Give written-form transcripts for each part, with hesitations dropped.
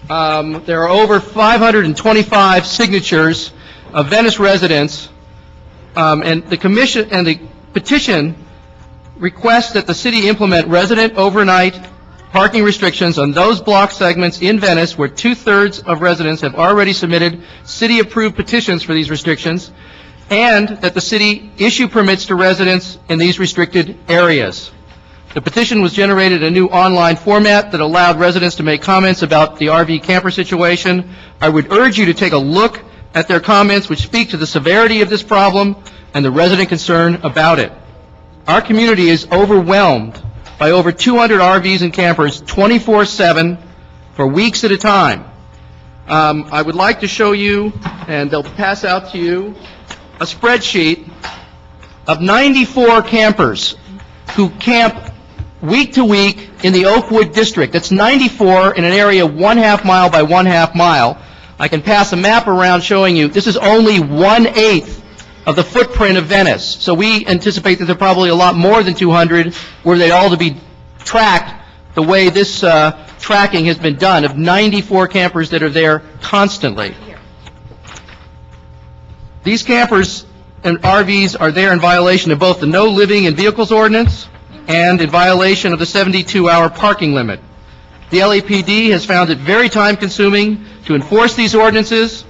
There are over 525 signatures of Venice residents, and the petition requests that the city implement resident overnight parking restrictions on those block segments in Venice where 2/3 of residents have already submitted city-approved petitions for these restrictions, and that the city issue permits to residents in these restricted areas. The petition was generated in a new online format that allowed residents to make comments about the RV camper situation. I would urge you to take a look at their comments, which speak to the severity of this problem and the resident concern about it. Our community is overwhelmed by over 200 RVs and campers 24/7 for weeks at a time. I would like to show you, and they'll pass out to you, a spreadsheet of 94 campers who camp week to week in the Oakwood district. That's 94 in an area 1/2 mile by 1/2 mile. I can pass a map around showing you this is only 1/8 of the footprint of Venice. So we anticipate that there are probably a lot more than 200 were they all to be tracked the way this tracking has been done, of 94 campers that are there constantly. These campers and RVs are there in violation of both the No Living in Vehicles ordinance and in violation of the 72-hour parking limit. The LAPD has found it very time-consuming to enforce these ordinances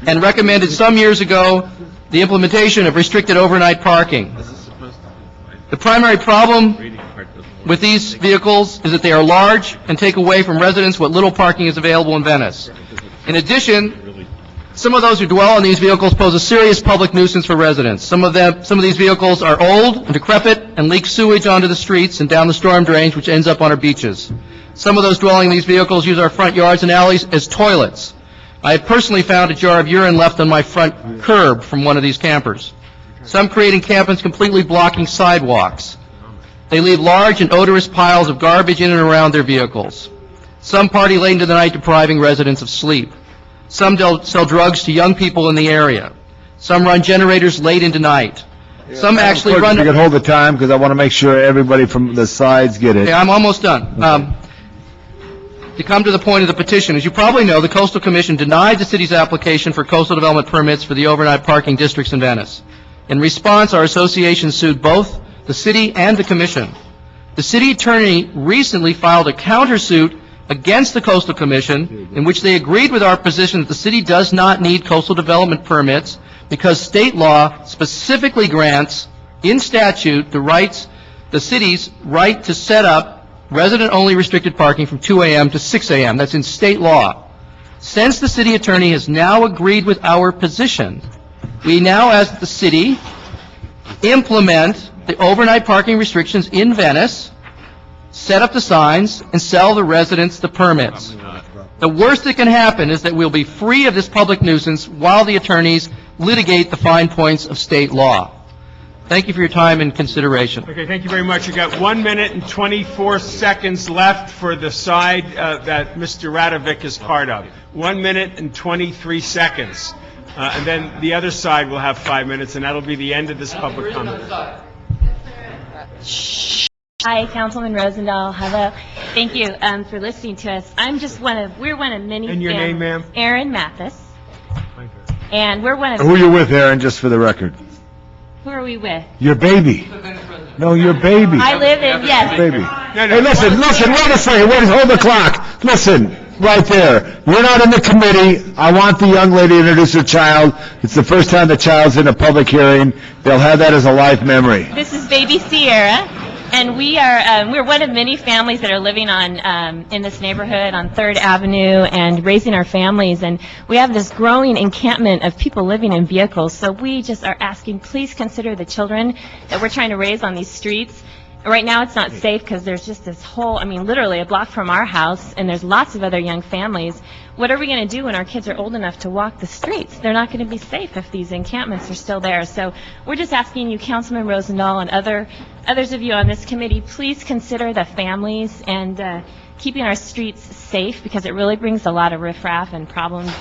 and recommended some years ago the implementation of restricted overnight parking. The primary problem with these vehicles is that they are large and take away from residents what little parking is available in Venice. In addition, some of those who dwell in these vehicles pose a serious public nuisance for residents. Some of these vehicles are old and decrepit and leak sewage onto the streets and down the storm drains, which ends up on our beaches. Some of those dwelling in these vehicles use our front yards and alleys as toilets. I have personally found a jar of urine left on my front curb from one of these campers. Some create encampments completely blocking sidewalks. They leave large and odorous piles of garbage in and around their vehicles. Some party late into the night, depriving residents of sleep. Some sell drugs to young people in the area. Some run generators late into night. Some actually run... You can hold the time, because I want to make sure everybody from the sides get it. Okay, I'm almost done. Okay. To come to the point of the petition, as you probably know, the Coastal Commission denied the city's application for coastal development permits for the overnight parking districts in Venice. In response, our association sued both the city and the commission. The city attorney recently filed a countersuit against the Coastal Commission in which they agreed with our position that the city does not need coastal development permits because state law specifically grants in statute the city's right to set up resident-only restricted parking from 2 a.m. to 6 a.m. That's in state law. Since the city attorney has now agreed with our position, we now ask the city implement the overnight parking restrictions in Venice, set up the signs, and sell the residents the permits. The worst that can happen is that we'll be free of this public nuisance while the attorneys litigate the fine points of state law. Thank you for your time and consideration. Okay, thank you very much. You got 1 minute and 24 seconds left for the side that Mr. Radovic is part of. 1 minute and 23 seconds. And then the other side will have 5 minutes, and that'll be the end of this public comment. Hi, Councilman Rosendahl. Hello. Thank you for listening to us. We're one of many. And your name, ma'am? Erin Mathis. And we're one of. Who are you with, Aaron, just for the record? Who are we with? Your baby. No, your baby. I live in, yes. Baby. Hey, listen, wait a second. Hold the clock. Listen, right there. You're not in the committee. I want the young lady to introduce her child. It's the first time the child's in a public hearing. They'll have that as a life memory. This is baby Sierra. And we're one of many families that are living in this neighborhood on 3rd Avenue and raising our families. And we have this growing encampment of people living in vehicles. So we just are asking, please consider the children that we're trying to raise on these streets. Right now it's not safe because there's just this whole, literally a block from our house, and there's lots of other young families. What are we going to do when our kids are old enough to walk the streets? They're not going to be safe if these encampments are still there. So we're just asking you, Councilman Rosendahl, and others of you on this committee, please consider the families and keeping our streets safe, because it really brings a lot of riffraff and problems.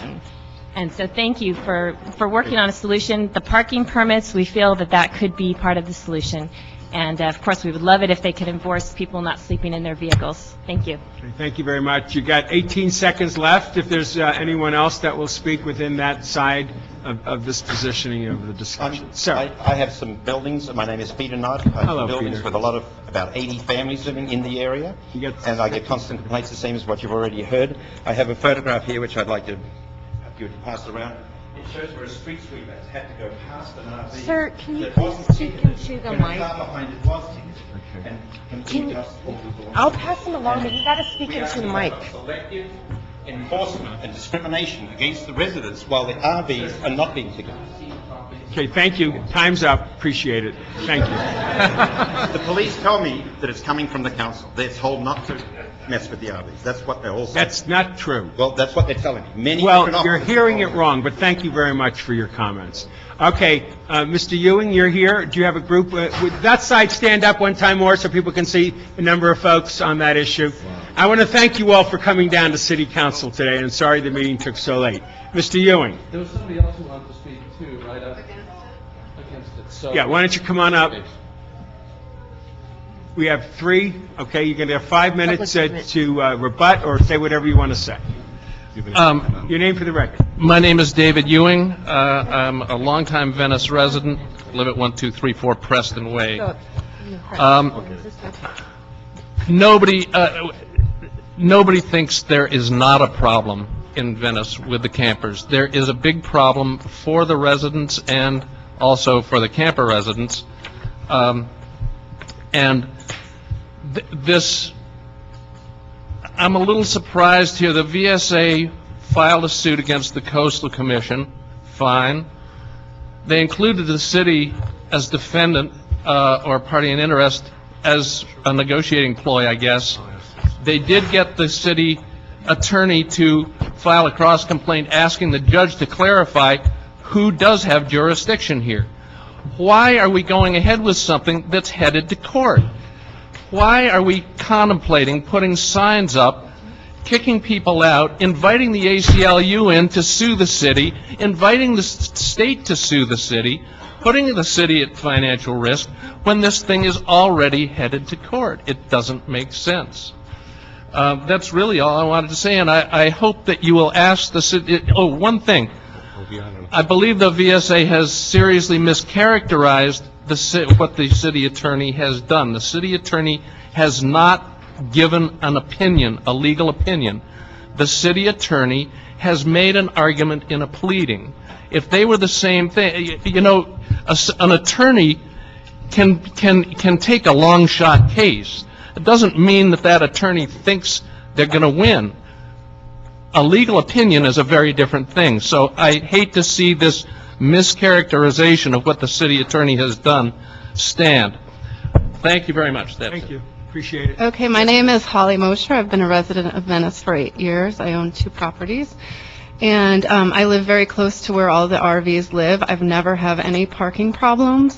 And so thank you for working on a solution. The parking permits, we feel that could be part of the solution. And of course, we would love it if they could enforce people not sleeping in their vehicles. Thank you. Okay, thank you very much. You got 18 seconds left. If there's anyone else that will speak within that side of this positioning of the discussion. Sir. I have some buildings. My name is Peter Knight. I Hello, have buildings Peter. with about 80 families living in the area, You get- and I get constant complaints, the same as what you've already heard. I have a photograph here which I'd like to have you pass around. It shows where a street sweeper has had to go past an RV. Sir, can you that wasn't please speak ticketed, into the when mic? car behind it was ticketed, and completely just all the law. I'll pass them along, but you gotta speak into the mic. Selective enforcement and discrimination against the residents while the RVs are not being ticketed. Okay, thank you. Time's up. Appreciate it. Thank you. The police tell me that it's coming from the council. They're told not to mess with the RVs. That's what they're all saying. That's not true. Well, that's what they're telling me. Many Well, different you're officers hearing it told me. wrong, but thank you very much for your comments. Okay, Mr. Ewing, you're here. Do you have a group? Would that side stand up one time more so people can see the number of folks on that issue? I want to thank you all for coming down to City Council today, and sorry the meeting took so late. Mr. Ewing? There was somebody else who wanted to speak too, right? Against it. So Yeah, why don't you come on up? We have 3. Okay, you're going to have 5 minutes to rebut or say whatever you want to say. Your name for the record. My name is David Ewing. I'm a longtime Venice resident, live at 1234 Preston Way. Nobody thinks there is not a problem in Venice with the campers. There is a big problem for the residents and also for the camper residents. I'm a little surprised here. The VSA filed a suit against the Coastal Commission. Fine. They included the city as defendant or party in interest as a negotiating ploy, I guess. They did get the city attorney to file a cross complaint asking the judge to clarify who does have jurisdiction here. Why are we going ahead with something that's headed to court? Why are we contemplating putting signs up, kicking people out, inviting the ACLU in to sue the city, inviting the state to sue the city, putting the city at financial risk when this thing is already headed to court? It doesn't make sense. That's really all I wanted to say, and I hope that you will ask the city. Oh, one thing. I believe the VSA has seriously mischaracterized what the city attorney has done. The city attorney has not given an opinion, a legal opinion. The city attorney has made an argument in a pleading. If they were the same thing, you know, an attorney can take a long shot case. It doesn't mean that that attorney thinks they're going to win. A legal opinion is a very different thing. So I hate to see this mischaracterization of what the city attorney has done stand. Thank you very much. That's Thank it. you. Appreciate it. Okay, my name is Holly Mosher. I've been a resident of Venice for 8 years. I own 2 properties. And I live very close to where all the RVs live. I've never had any parking problems.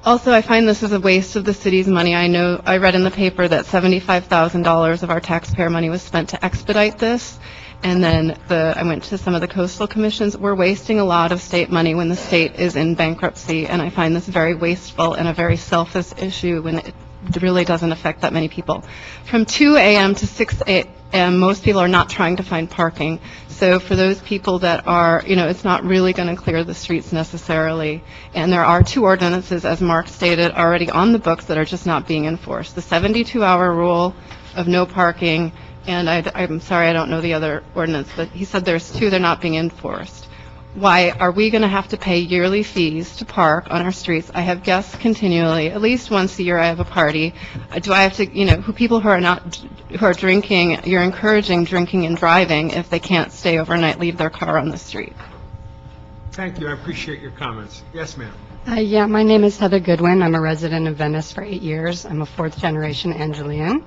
Also, I find this is a waste of the city's money. I read in the paper that $75,000 of our taxpayer money was spent to expedite this. And then I went to some of the coastal commissions. We're wasting a lot of state money when the state is in bankruptcy, and I find this very wasteful and a very selfish issue when it really doesn't affect that many people. From 2 a.m. to 6 a.m., most people are not trying to find parking. So for those people that are, it's not really going to clear the streets necessarily. And there are 2 ordinances, as Mark stated, already on the books that are just not being enforced. The 72-hour rule of no parking, and I'm sorry, I don't know the other ordinance, but he said there's 2, they're not being enforced. Why are we going to have to pay yearly fees to park on our streets? I have guests continually. At least once a year I have a party. Do I have to, people who are drinking, you're encouraging drinking and driving if they can't stay overnight, leave their car on the street. Thank you. I appreciate your comments. Yes, ma'am. Yeah, my name is Heather Goodwin. I'm a resident of Venice for 8 years. I'm a 4th-generation Angelian.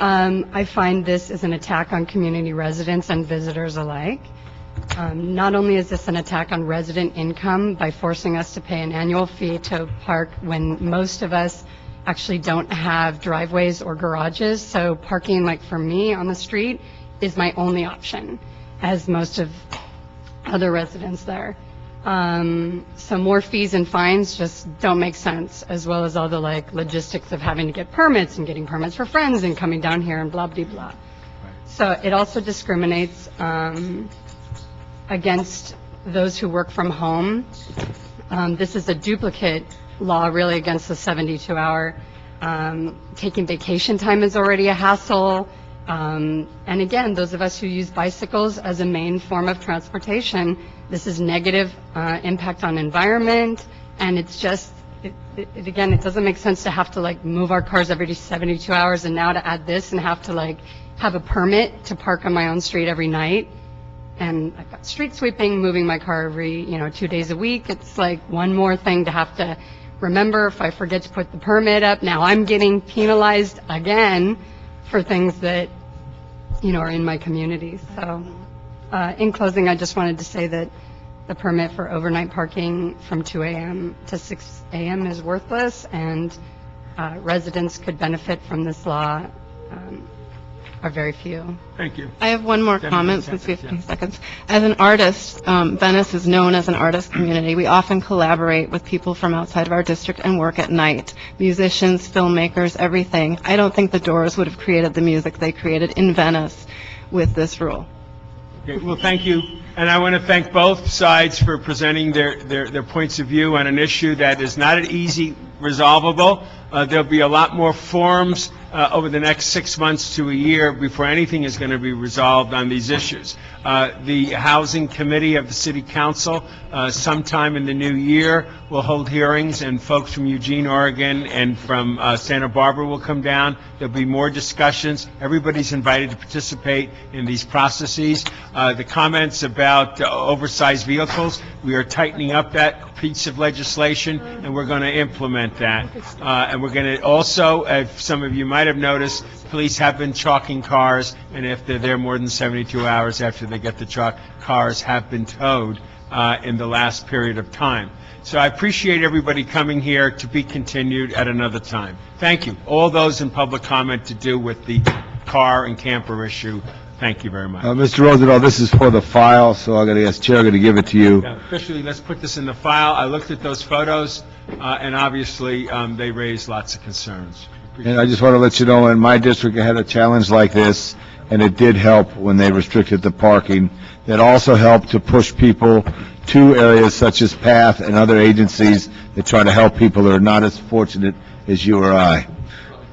I find this is an attack on community residents and visitors alike. Not only is this an attack on resident income by forcing us to pay an annual fee to park when most of us actually don't have driveways or garages, so parking, like for me on the street, is my only option, as most of other residents there. So more fees and fines just don't make sense, as well as all the like logistics of having to get permits and getting permits for friends and coming down here and blah, blah, blah. So it also discriminates against those who work from home. This is a duplicate law really against the 72-hour. Taking vacation time is already a hassle. And again, those of us who use bicycles as a main form of transportation, this is negative impact on environment, and it's just, again, it doesn't make sense to have to like move our cars every 72 hours, and now to add this and have to like have a permit to park on my own street every night. And I've got street sweeping, moving my car every, 2 days a week. It's like one more thing to have to remember. If I forget to put the permit up, now I'm getting penalized again for things that, are in my community. So, in closing, I just wanted to say that the permit for overnight parking from 2 a.m. to 6 a.m. is worthless, and residents could benefit from this law are very few. Thank you. I have one more comment since we have 15 seconds. As an artist, Venice is known as an artist community. We often collaborate with people from outside of our district and work at night. Musicians, filmmakers, everything. I don't think the Doors would have created the music they created in Venice with this rule. Okay, well, thank you. And I want to thank both sides for presenting their points of view on an issue that is not an easy resolvable. There'll be a lot more forums over the next 6 months to a year before anything is going to be resolved on these issues. The Housing Committee of the City Council, sometime in the new year, will hold hearings, and folks from Eugene, Oregon, and from Santa Barbara will come down. There'll be more discussions. Everybody's invited to participate in these processes. The comments about oversized vehicles, we are tightening up that piece of legislation, and we're going to implement that. And we're going to also, if some of you might have noticed, police have been chalking cars, and if they're there more than 72 hours after they get the chalk, cars have been towed in the last period of time. So I appreciate everybody coming here, to be continued at another time. Thank you. All those in public comment to do with the car and camper issue, thank you very much. Mr. Rosendahl, this is for the file, so I'm going to ask Chair to give it to you. Officially, let's put this in the file. I looked at those photos, and obviously, they raised lots of concerns. And I just want to let you know, in my district, I had a challenge like this, and it did help when they restricted the parking. It also helped to push people to areas such as PATH and other agencies that try to help people that are not as fortunate as you or I.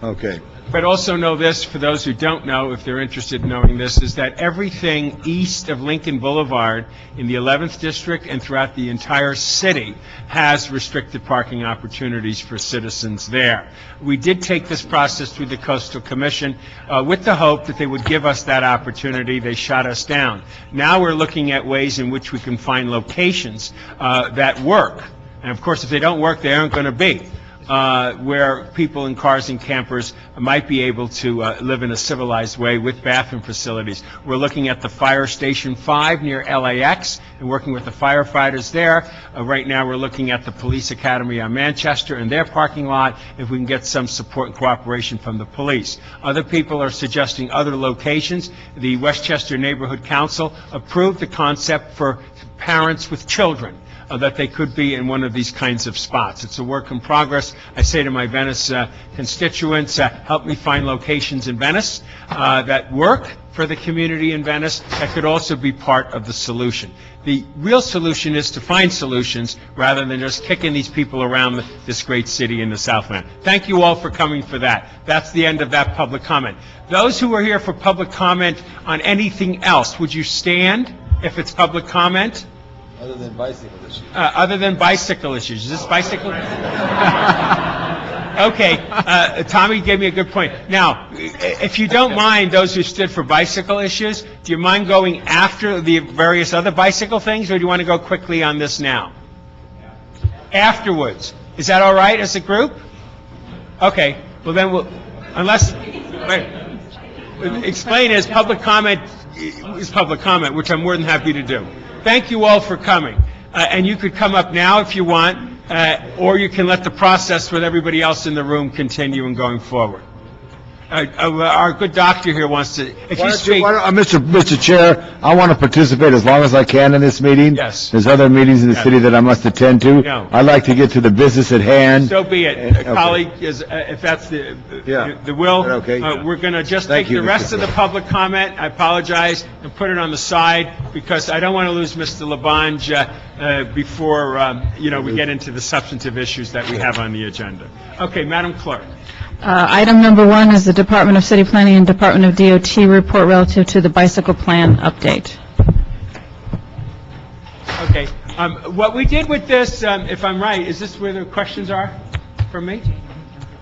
Okay. But also know this, for those who don't know, if they're interested in knowing this, is that everything east of Lincoln Boulevard in the 11th District and throughout the entire city has restricted parking opportunities for citizens there. We did take this process through the Coastal Commission with the hope that they would give us that opportunity. They shot us down. Now we're looking at ways in which we can find locations that work. And of course, if they don't work, they aren't going to be. Where people in cars and campers might be able to live in a civilized way with bathroom facilities. We're looking at the Fire Station 5 near LAX and working with the firefighters there. Right now we're looking at the Police Academy on Manchester and their parking lot, if we can get some support and cooperation from the police. Other people are suggesting other locations. The Westchester Neighborhood Council approved the concept for parents with children, that they could be in one of these kinds of spots. It's a work in progress. I say to my Venice constituents, help me find locations in Venice that work for the community in Venice that could also be part of the solution. The real solution is to find solutions rather than just kicking these people around this great city in the Southland. Thank you all for coming for that. That's the end of that public comment. Those who are here for public comment on anything else, would you stand if it's public comment? Other than bicycle issues. Other than bicycle issues. Is this bicycle? Okay. Tommy gave me a good point. Now, if you don't mind, those who stood for bicycle issues, do you mind going after the various other bicycle things, or do you want to go quickly on this now? Afterwards. Is that all right as a group? Okay. Well, then we'll, unless, wait, explain as public comment is public comment, which I'm more than happy to do. Thank you all for coming. And you could come up now if you want, or you can let the process with everybody else in the room continue and going forward. Our good doctor here wants to, if you speak... Mr. Chair, I want to participate as long as I can in this meeting. Yes. There's other meetings in the city that I must attend to. No. I'd like to get to the business at hand. So be it. Okay. Colleague, if that's the will, Okay. we're going to just Thank take you, the rest Mr. of the Chair. public comment, I apologize, and put it on the side, because I don't want to lose Mr. Labange before, we get into the substantive issues that we have on the agenda. Okay, Madam Clerk. Item number 1 is the Department of City Planning and Department of DOT report relative to the bicycle plan update. Okay. What we did with this, if I'm right, is this where the questions are for me?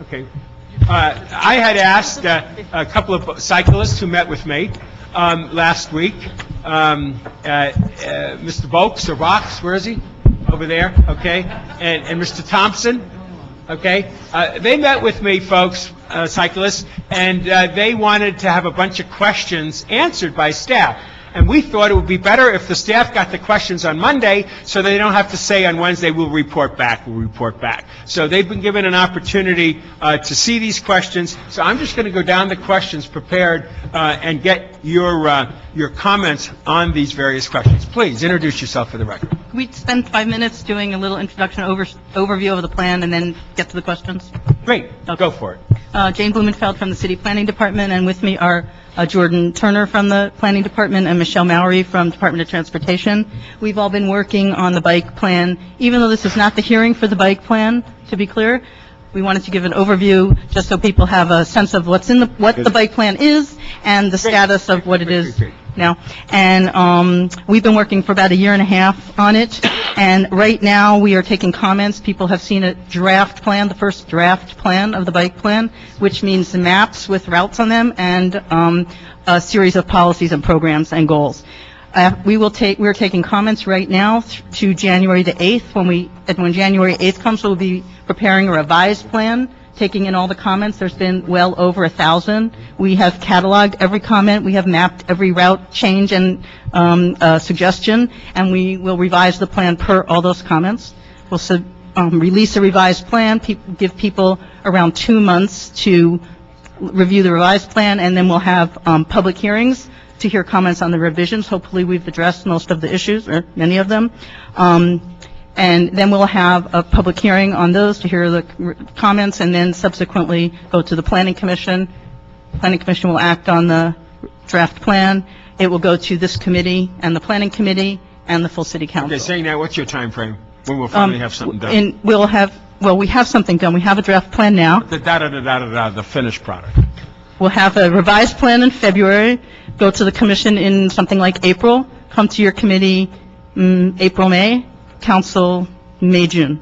Okay. I had asked a couple of cyclists who met with me last week, Mr. Boaks or Box, where is he? Over there, okay, and Mr. Thompson, okay. They met with me, folks, cyclists, and they wanted to have a bunch of questions answered by staff. And we thought it would be better if the staff got the questions on Monday, so they don't have to say on Wednesday, we'll report back. So they've been given an opportunity to see these questions. So I'm just going to go down the questions prepared and get your comments on these various questions. Please introduce yourself for the record. We'd spend 5 minutes doing a little introduction, overview of the plan, and then get to the questions. Great. Go for it. Jane Blumenfeld from the City Planning Department, and with me are Jordan Turner from the Planning Department and Michelle Mowry from Department of Transportation. We've all been working on the bike plan. Even though this is not the hearing for the bike plan, to be clear, we wanted to give an overview just so people have a sense of what the bike plan is and the status of what it is now. And we've been working for about a year and a half on it. And right now we are taking comments. People have seen a draft plan, the first draft plan of the bike plan, which means the maps with routes on them and a series of policies and programs and goals. We're taking comments right now to January the 8th. When January 8th comes, we'll be preparing a revised plan, taking in all the comments. There's been well over 1,000. We have cataloged every comment. We have mapped every route change and suggestion, and we will revise the plan per all those comments. We'll release a revised plan, give people around 2 months to review the revised plan, and then we'll have public hearings to hear comments on the revisions. Hopefully we've addressed most of the issues, or many of them. And then we'll have a public hearing on those to hear the comments, and then subsequently go to the Planning Commission. Planning Commission will act on the draft plan. It will go to this committee and the Planning Committee and the full City Council. Okay, saying that, what's your time frame? When we'll finally have something done? We have something done. We have a draft plan now. The finished product. We'll have a revised plan in February, go to the commission in something like April, come to your committee April, May, council May, June.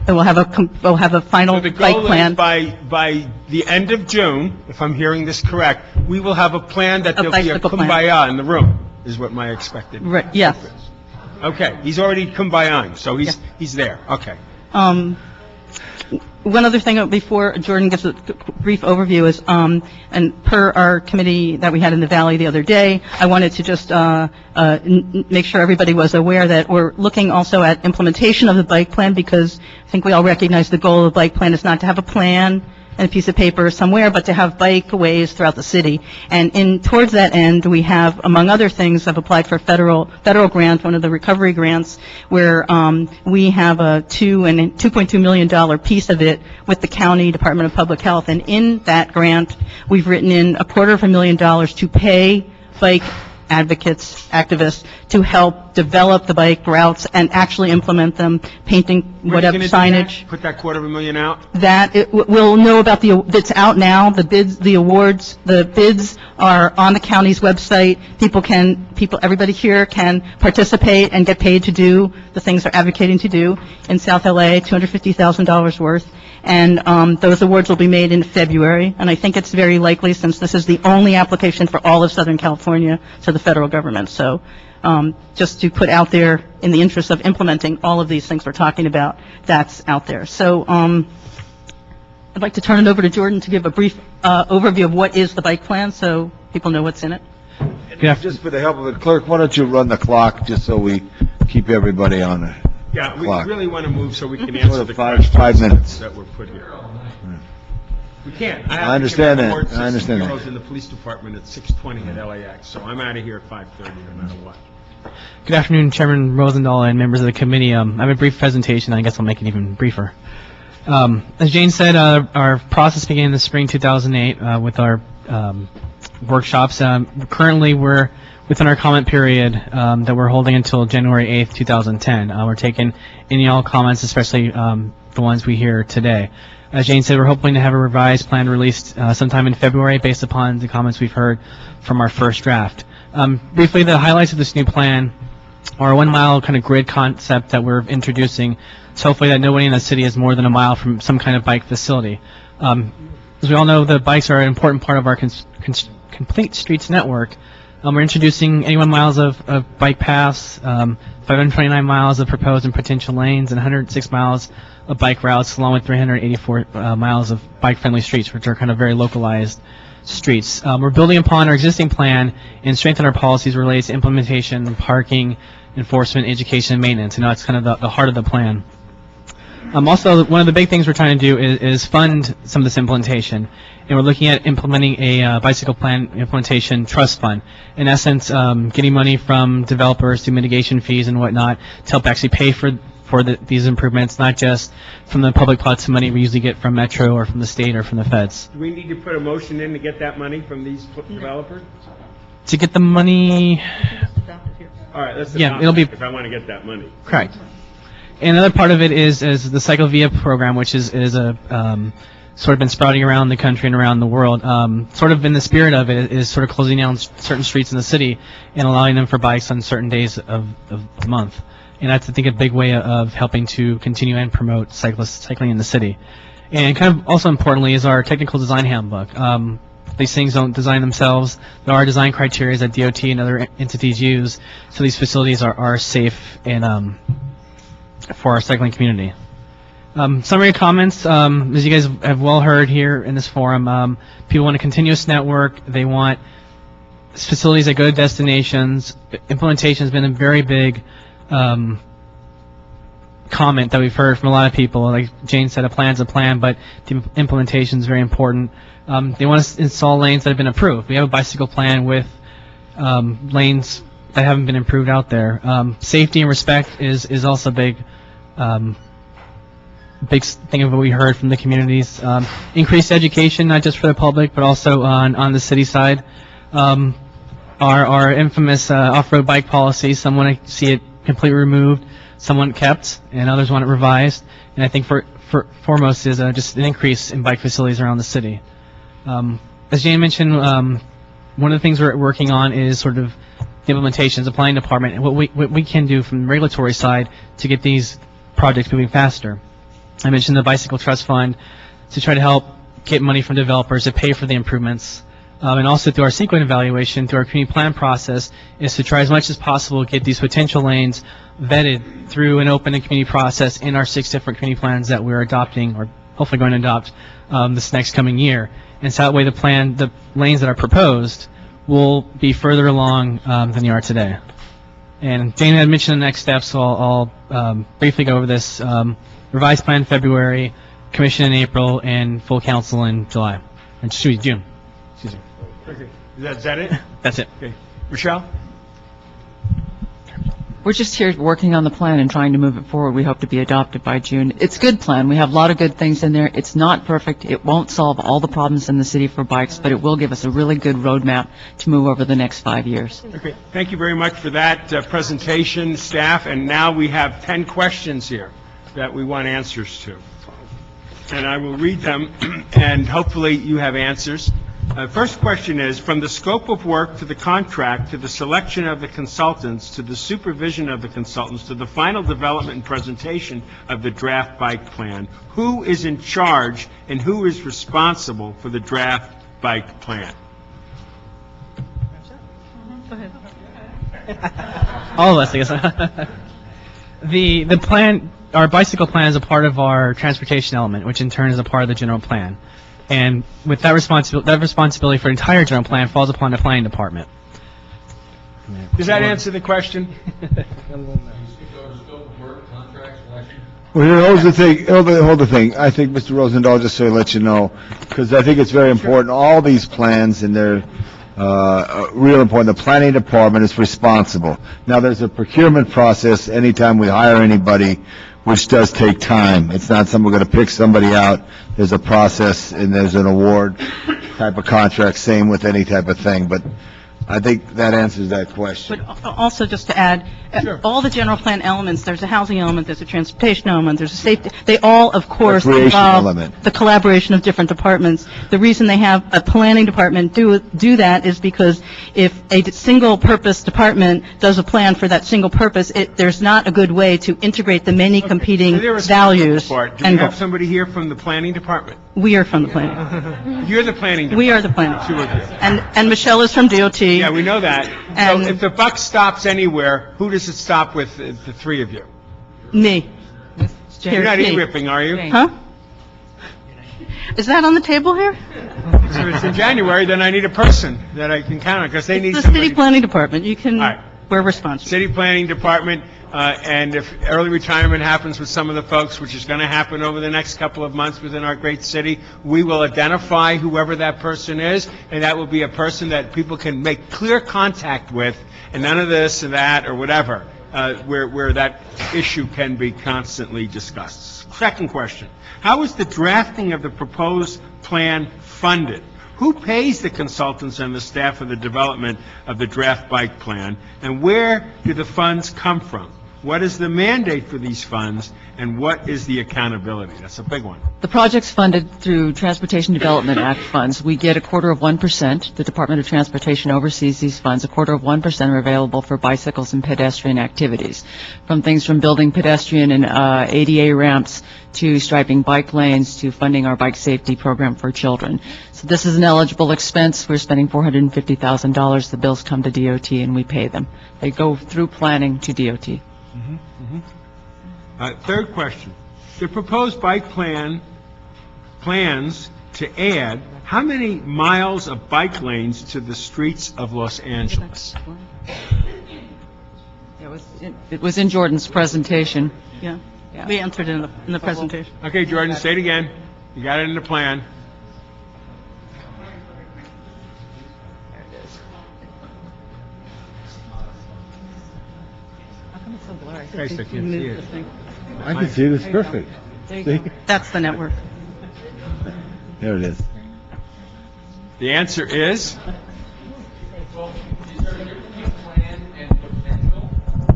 And we'll have a final So the bike goal plan. is by the end of June, if I'm hearing this correct, we will have a plan that there'll be a bicycle plan. kumbaya in the room, is what my expected. Right, yes. Okay, he's already kumbayaing, so he's there. Okay. One other thing before Jordan gives a brief overview is, and per our committee that we had in the Valley the other day, I wanted to just make sure everybody was aware that we're looking also at implementation of the bike plan, because I think we all recognize the goal of the bike plan is not to have a plan and a piece of paper somewhere, but to have bikeways throughout the city. And towards that end, we have, among other things, I've applied for federal grant, one of the recovery grants, where we have a $2.2 million piece of it with the County Department of Public Health. And in that grant, we've written in $250,000 to pay bike advocates, activists, to help develop the bike routes and actually implement them, painting whatever signage. Put that $250,000 out? We'll know about it's out now, the bids, the awards, the bids are on the county's website. Everybody here can participate and get paid to do the things they're advocating to do in South LA, $250,000 worth. And those awards will be made in February, and I think it's very likely, since this is the only application for all of Southern California to the federal government. So just to put out there, in the interest of implementing all of these things we're talking about, that's out there. So I'd like to turn it over to Jordan to give a brief overview of what is the bike plan, so people know what's in it. Just for the help of the clerk, why don't you run the clock, just so we keep everybody on it. Yeah, we Clock. really want to move so we can answer the Five questions minutes. that were put here. We can't. I understand that. have to give out awards to I understand that. heroes in the police department at 6:20 at LAX, so I'm out of here at 5:30 no matter what. Good afternoon, Chairman Rosendahl and members of the committee. I have a brief presentation. I guess I'll make it even briefer. As Jane said, our process began in the spring 2008 with our workshops. Currently, we're within our comment period that we're holding until January 8th, 2010. We're taking any and all comments, especially the ones we hear today. As Jane said, we're hoping to have a revised plan released sometime in February based upon the comments we've heard from our first draft. Briefly, the highlights of this new plan are a 1 mile kind of grid concept that we're introducing, so hopefully that nobody in the city is more than a mile from some kind of bike facility. As we all know, the bikes are an important part of our complete streets network. We're introducing 81 miles of bike paths, 529 miles of proposed and potential lanes, and 106 miles of bike routes, along with 384 miles of bike-friendly streets, which are kind of very localized streets. We're building upon our existing plan and strengthen our policies related to implementation, parking, enforcement, education, and maintenance. And that's kind of the heart of the plan. Also, one of the big things we're trying to do is fund some of this implementation. And we're looking at implementing a bicycle plan implementation trust fund. In essence, getting money from developers through mitigation fees and whatnot to help actually pay for these improvements, not just from the public pots of money we usually get from Metro or from the state or from the feds. Do we need to put a motion in to get that money from these developers? To get the money... All right, let's Yeah, adopt it'll be- it if I want to get that money. Correct. And another part of it is the Cycle Via program, which is a sort of been sprouting around the country and around the world. Sort of in the spirit of it is sort of closing down certain streets in the city and allowing them for bikes on certain days of the month. And that's, I think, a big way of helping to continue and promote cycling in the city. And kind of also importantly is our technical design handbook. These things don't design themselves. There are design criteria that DOT and other entities use, so these facilities are safe and for our cycling community. Summary comments, as you guys have well heard here in this forum, people want a continuous network. They want facilities that go to destinations. Implementation has been a very big comment that we've heard from a lot of people. Like Jane said, a plan's a plan, but the implementation is very important. They want to install lanes that have been approved. We have a bicycle plan with lanes that haven't been improved out there. Safety and respect is also a big thing of what we heard from the communities. Increased education, not just for the public, but also on the city side. Our infamous off-road bike policy, some want to see it completely removed, some want it kept, and others want it revised. And I think foremost is just an increase in bike facilities around the city. As Jane mentioned, one of the things we're working on is sort of the implementation, the planning department, and what we can do from the regulatory side to get these projects moving faster. I mentioned the Bicycle Trust Fund to try to help get money from developers to pay for the improvements. And also through our sequence evaluation, through our community plan process, is to try as much as possible to get these potential lanes vetted through an open and community process in our 6 different community plans that we're adopting, or hopefully going to adopt this next coming year. And so that way the lanes that are proposed will be further along than they are today. And Jane had mentioned the next steps, so I'll briefly go over this. Revised plan in February, commission in April, and full council in July. And June. Excuse me. Okay. Is that it? That's it. Okay. Michelle? We're just here working on the plan and trying to move it forward. We hope to be adopted by June. It's a good plan. We have a lot of good things in there. It's not perfect. It won't solve all the problems in the city for bikes, but it will give us a really good roadmap to move over the next 5 years. Okay. Thank you very much for that presentation, staff. And now we have 10 questions here that we want answers to. And I will read them, and hopefully you have answers. First question is, from the scope of work to the contract, to the selection of the consultants, to the supervision of the consultants, to the final development and presentation of the draft bike plan, who is in charge and who is responsible for the draft bike plan? All of us, I guess. The plan, our bicycle plan is a part of our transportation element, which in turn is a part of the general plan. And with that responsibility for the entire general plan falls upon the planning department. Does that answer the question? Well, here, hold the thing. I think, Mr. Rosendahl, just so I let you know, because I think it's very important, all these plans, and they're real important. The planning department is responsible. Now, there's a procurement process anytime we hire anybody, which does take time. It's not something we're going to pick somebody out. There's a process, and there's an award type of contract, same with any type of thing. But I think that answers that question. But also, just to add, all the general plan elements, there's a housing element, there's a transportation element, there's a safety, they all, of course, Recreation involve element. the collaboration of different departments. The reason they have a planning department do that is because if a single-purpose department does a plan for that single purpose, there's not a good way to integrate the many competing So they're values. responsible for it. Do and we have goals. somebody here from the planning department? We are from the planning. You're the planning department. We are the planning. Two of you. And Michelle is from DOT. Yeah, we know that. So And- if the buck stops anywhere, who does it stop with, the three of you? Me. You're not Me. e-ripping, are you? Huh? Is that on the table here? So it's in January, then I need a person that I can count on, because they need It's the somebody. city planning department. You can, All right. we're responsible. City Planning Department, and if early retirement happens with some of the folks, which is going to happen over the next couple of months within our great city, we will identify whoever that person is, and that will be a person that people can make clear contact with, and none of this and that or whatever, where that issue can be constantly discussed. Second question, how is the drafting of the proposed plan funded? Who pays the consultants and the staff for the development of the draft bike plan, and where do the funds come from? What is the mandate for these funds, and what is the accountability? That's a big one. The project's funded through Transportation Development Act funds. We get 1/4%. The Department of Transportation oversees these funds. 1/4% are available for bicycles and pedestrian activities, from things from building pedestrian and ADA ramps to striping bike lanes to funding our bike safety program for children. So this is an eligible expense. We're spending $450,000. The bills come to DOT and we pay them. They go through planning to DOT. Third question, the proposed bike plans to add how many miles of bike lanes to the streets of Los Angeles? It was in Jordan's presentation. Yeah. We answered it in the presentation. Okay, Jordan, say it again. You got it in the plan. Christ, I can't see Move it. this thing. I can see it, it's perfect. See? That's the network. There it is. The answer is?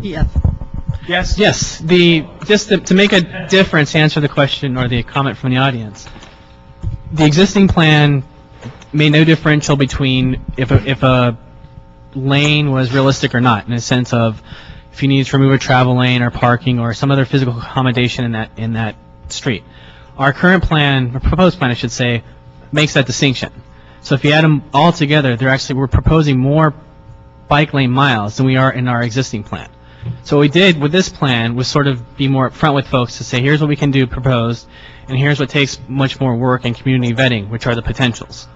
Yes. Yes? Yes, just to make a difference, answer the question or the comment from the audience. The existing plan made no differential between if a lane was realistic or not, in a sense of if you needed to remove a travel lane or parking or some other physical accommodation in that street. Our current plan, or proposed plan, I should say, makes that distinction. So if you add them all together, we're proposing more bike lane miles than we are in our existing plan. So what we did with this plan was sort of be more upfront with folks to say, here's what we can do proposed, and here's what takes much more work and community vetting, which are the potentials.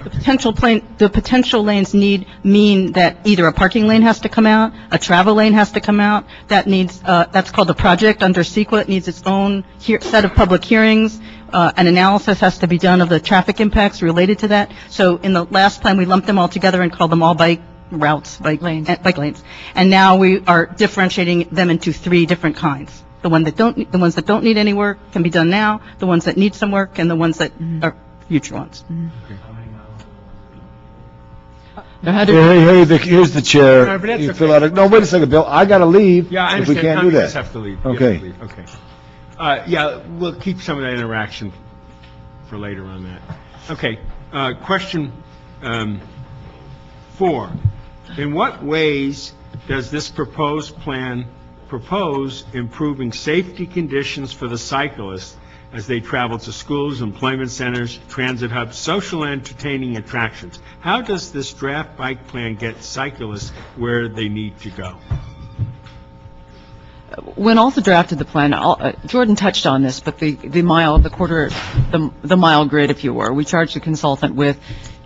The potential lanes mean that either a parking lane has to come out, a travel lane has to come out. That's called a project under CEQA. It needs its own set of public hearings. An analysis has to be done of the traffic impacts related to that. So in the last plan, we lumped them all together and called them all bike routes, bike lanes. And now we are differentiating them into three different kinds. The ones that don't need any work can be done now, the ones that need some work, and the ones that are future ones. Hey, here's the chair. No, but that's You okay. fill out no, wait a second, Bill, I gotta leave. Yeah, I if we understand. can't do You just that. have to leave. Okay. You have to leave. Okay. Yeah, we'll keep some of that interaction for later on that. Okay, question 4. In what ways does this proposed plan propose improving safety conditions for the cyclists as they travel to schools, employment centers, transit hubs, social entertaining attractions? How does this draft bike plan get cyclists where they need to go? When Alta drafted the plan, Jordan touched on this, but the mile grid, if you were, we charged the consultant with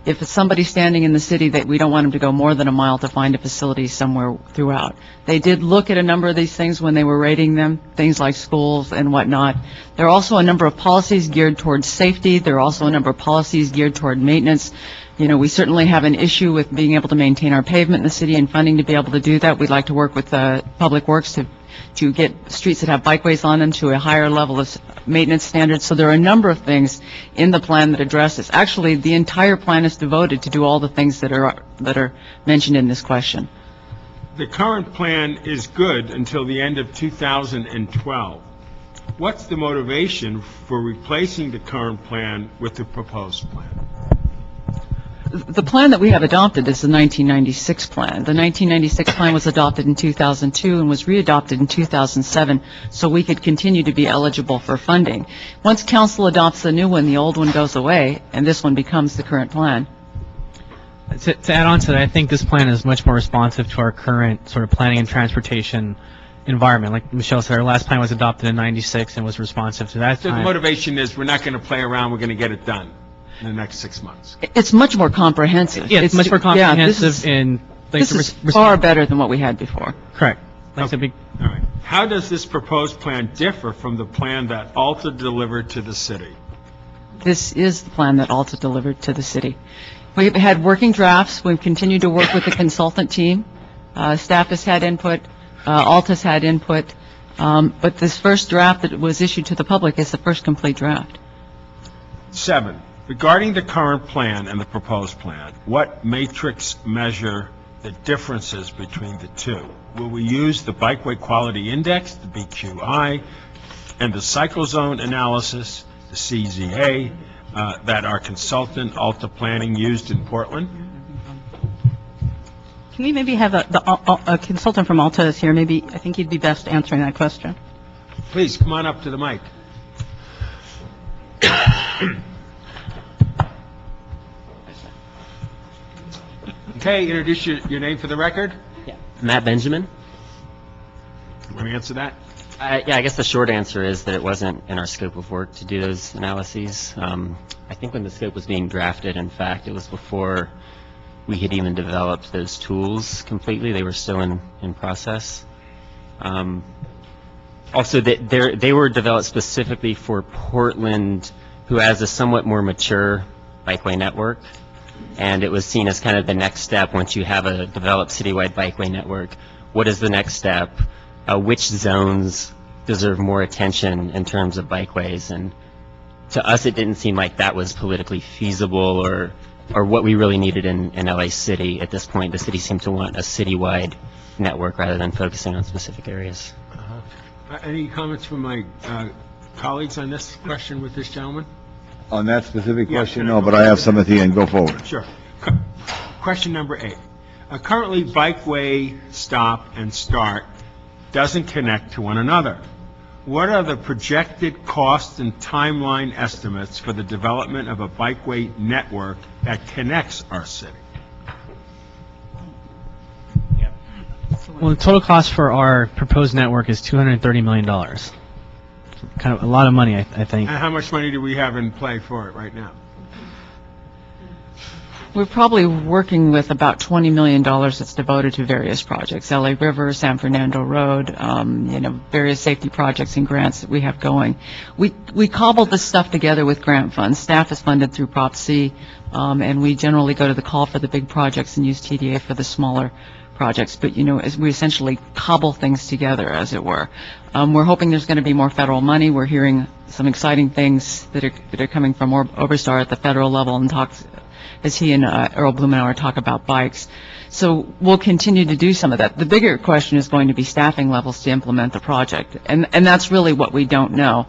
If it's somebody standing in the city, that we don't want them to go more than a mile to find a facility somewhere throughout. They did look at a number of these things when they were rating them, things like schools and whatnot. There are also a number of policies geared towards safety. There are also a number of policies geared toward maintenance. You know, we certainly have an issue with being able to maintain our pavement in the city and funding to be able to do that. We'd like to work with Public Works to get streets that have bikeways on them to a higher level of maintenance standards. So there are a number of things in the plan that address this. Actually, the entire plan is devoted to do all the things that are mentioned in this question. The current plan is good until the end of 2012. What's the motivation for replacing the current plan with the proposed plan? The plan that we have adopted is the 1996 plan. The 1996 plan was adopted in 2002 and was readopted in 2007, so we could continue to be eligible for funding. Once council adopts the new one, the old one goes away, and this one becomes the current plan. To add on to that, I think this plan is much more responsive to our current sort of planning and transportation environment. Like Michelle said, our last plan was adopted in 96 and was responsive to that So the time. motivation is we're not going to play around, we're going to get it done in the next 6 months. It's much more comprehensive. Yeah, it's much more comprehensive this and is far better than what we had before. Correct. Like Okay. All right. How does this proposed plan differ from the plan that Alta delivered to the city? This is the plan that Alta delivered to the city. We've had working drafts. We've continued to work with the consultant team. Staff has had input. Alta's had input. But this first draft that was issued to the public is the first complete draft. 7, regarding the current plan and the proposed plan, what matrix measure the differences between the two? Will we use the Bikeway Quality Index, the BQI, and the cycle zone analysis, the CZA, that our consultant Alta Planning used in Portland? Can we maybe have a consultant from Alta is here? Maybe, I think he'd be best answering that question. Please, come on up to the mic. Okay, introduce your name for the record. Matt Benjamin. Want to answer that? Yeah, I guess the short answer is that it wasn't in our scope of work to do those analyses. I think when the scope was being drafted, in fact, it was before we had even developed those tools completely. They were still in process. Also, they were developed specifically for Portland, who has a somewhat more mature bikeway network. And it was seen as kind of the next step once you have a developed citywide bikeway network. What is the next step? Which zones deserve more attention in terms of bikeways? And to us, it didn't seem like that was politically feasible or what we really needed in LA City. At this point, the city seemed to want a citywide network rather than focusing on specific areas. Any comments from my colleagues on this question with this gentleman? On that specific question, no, but I have some at the end. Go forward. Sure. Question number 8. Currently, Bikeway Stop and Start doesn't connect to one another. What are the projected cost and timeline estimates for the development of a bikeway network that connects our city? Well, the total cost for our proposed network is $230 million. Kind of a lot of money, I think. And how much money do we have in play for it right now? We're probably working with about $20 million that's devoted to various projects, LA River, San Fernando Road, various safety projects and grants that we have going. We cobbled this stuff together with grant funds. Staff is funded through Prop C, and we generally go to the call for the big projects and use TDA for the smaller projects. But, as we essentially cobble things together, as it were. We're hoping there's going to be more federal money. We're hearing some exciting things that are coming from Oberstar at the federal level, and as he and Earl Blumenauer talk about bikes. So we'll continue to do some of that. The bigger question is going to be staffing levels to implement the project, and that's really what we don't know.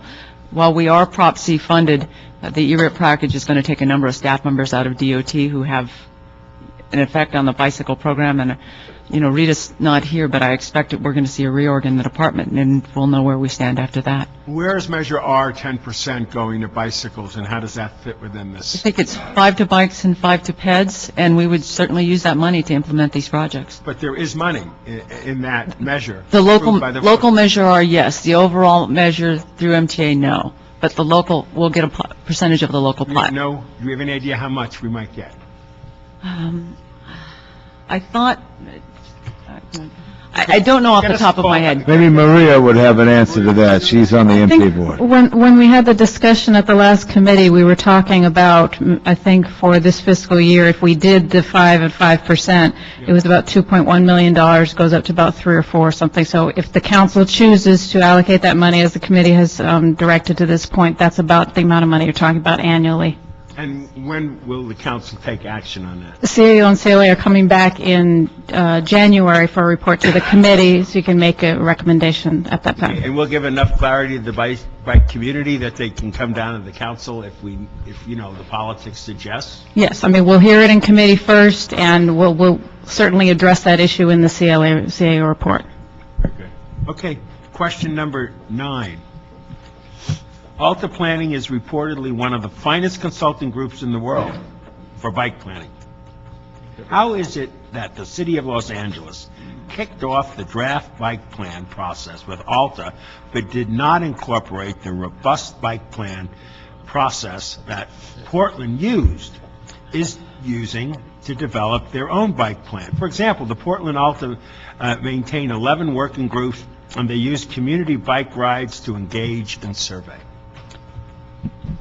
While we are Prop C funded, the ERIP package is going to take a number of staff members out of DOT who have an effect on the bicycle program, and Rita's not here, but I expect that we're going to see a reorg in the department, and we'll know where we stand after that. Where is Measure R 10% going to bicycles, and how does that fit within this? I think it's 5 to bikes and 5 to peds, and we would certainly use that money to implement these projects. But there is money in that measure. The local measure R, yes. The overall measure through MTA, no. But the local, we'll get a percentage of the local pot. Do you have any idea how much we might get? I thought, I don't know off the top of my head. Maybe Maria would have an answer to that. She's on the I MP think board. when we had the discussion at the last committee, we were talking about, I think for this fiscal year, if we did the 5 and 5%, it was about $2.1 million, goes up to about 3 or 4 or something. So if the council chooses to allocate that money, as the committee has directed to this point, that's about the amount of money you're talking about annually. And when will the council take action on that? The CAO and CLA are coming back in January for a report to the committee, so you can make a recommendation at that time. And we'll give enough clarity to the bike community that they can come down to the council if the politics suggests? Yes, I mean, we'll hear it in committee first, and we'll certainly address that issue in the CAO report. Very good. Okay, question number 9. Alta Planning is reportedly one of the finest consulting groups in the world for bike planning. How is it that the City of Los Angeles kicked off the draft bike plan process with Alta, but did not incorporate the robust bike plan process that Portland is using to develop their own bike plan? For example, the Portland Alta maintain 11 working groups, and they use community bike rides to engage and survey.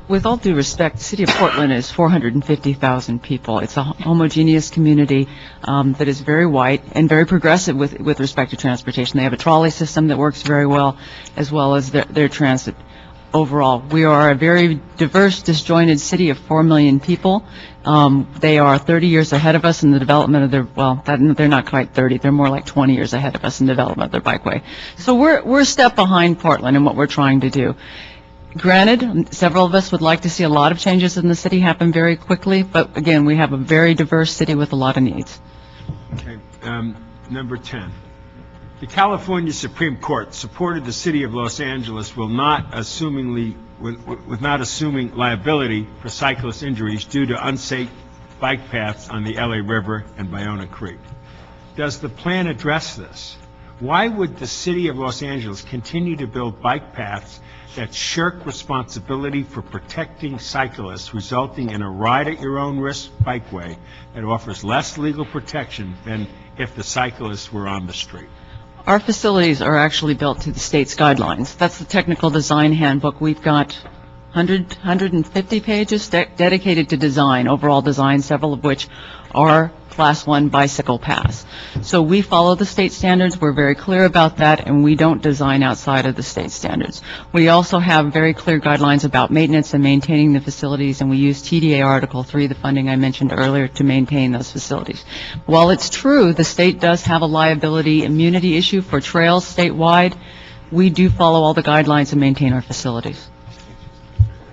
With all due respect, the City of Portland is 450,000 people. It's a homogeneous community that is very white and very progressive with respect to transportation. They have a trolley system that works very well as their transit. Overall, we are a very diverse, disjointed city of 4 million people. They are 30 years ahead of us in the development of they're not quite 30. They're more like 20 years ahead of us in development of their bikeway. So we're a step behind Portland in what we're trying to do. Granted, several of us would like to see a lot of changes in the city happen very quickly, but again, we have a very diverse city with a lot of needs. Okay, number 10. The California Supreme Court supported the City of Los Angeles with not assuming liability for cyclist injuries due to unsafe bike paths on the LA River and Ballona Creek. Does the plan address this? Why would the City of Los Angeles continue to build bike paths that shirk responsibility for protecting cyclists, resulting in a ride-at-your-own-risk bikeway that offers less legal protection than if the cyclists were on the street? Our facilities are actually built to the state's guidelines. That's the technical design handbook. We've got 150 pages dedicated to design, overall design, several of which are Class 1 bicycle paths. So we follow the state standards. We're very clear about that, and we don't design outside of the state standards. We also have very clear guidelines about maintenance and maintaining the facilities, and we use TDA Article 3, the funding I mentioned earlier, to maintain those facilities. While it's true the state does have a liability immunity issue for trails statewide, we do follow all the guidelines and maintain our facilities.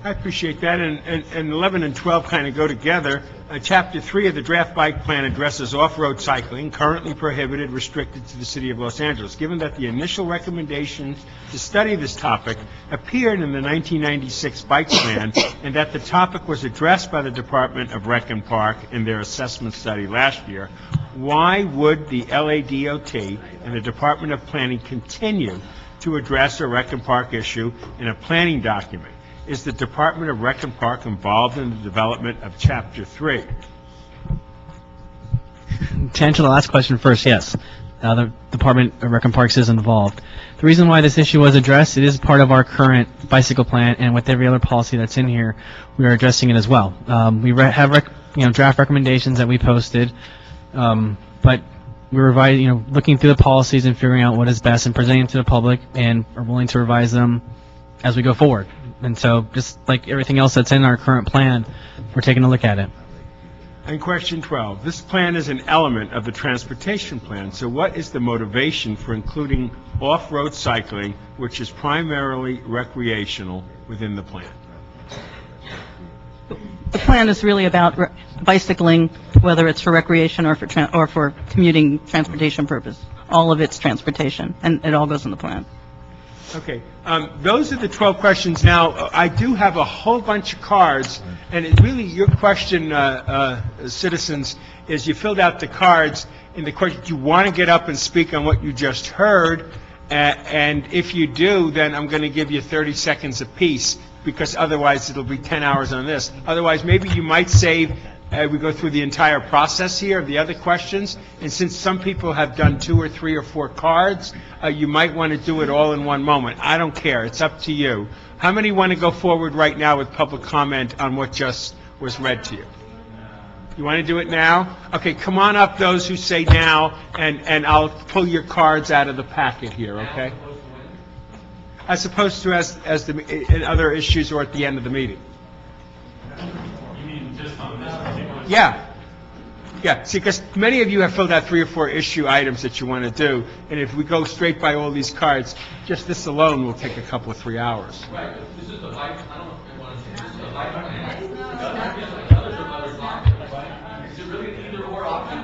I appreciate that, and 11 and 12 kind of go together. Chapter 3 of the draft bike plan addresses off-road cycling, currently prohibited, restricted to the City of Los Angeles. Given that the initial recommendations to study this topic appeared in the 1996 bike plan, and that the topic was addressed by the Department of Rec and Park in their assessment study last year, why would the LADOT and the Department of Planning continue to address a Rec and Park issue in a planning document? Is the Department of Rec and Park involved in the development of Chapter 3? To answer the last question first, yes. The Department of Rec and Parks is involved. The reason why this issue was addressed, it is part of our current bicycle plan, and with every other policy that's in here, we are addressing it as well. We have draft recommendations that we posted, but we're looking through the policies and figuring out what is best and presenting them to the public, and are willing to revise them as we go forward. And so, just like everything else that's in our current plan, we're taking a look at it. And question 12. This plan is an element of the transportation plan, so what is the motivation for including off-road cycling, which is primarily recreational, within the plan? The plan is really about bicycling, whether it's for recreation or for commuting transportation purpose. All of it's transportation, and it all goes in the plan. Okay, those are the 12 questions. Now, I do have a whole bunch of cards, and it really your question, citizens, is you filled out the cards, and the question, do you want to get up and speak on what you just heard? And if you do, then I'm going to give you 30 seconds apiece, because otherwise it'll be 10 hours on this. Otherwise, maybe you might save we go through the entire process here of the other questions. And since some people have done 2 or 3 or 4 cards, you might want to do it all in one moment. I don't care. It's up to you. How many want to go forward right now with public comment on what just was read to you? You want to do it now? Okay, come on up, those who say now, and I'll pull your cards out of the packet here, okay? As opposed to in other issues or at the end of the meeting. You mean just on this particular? Yeah, see, because many of you have filled out 3 or 4 issue items that you want to do, and if we go straight by all these cards, just this alone will take a couple of 3 hours. Right, this is the bike, I don't know if you want to say, this is the bike plan. Is it really either or option?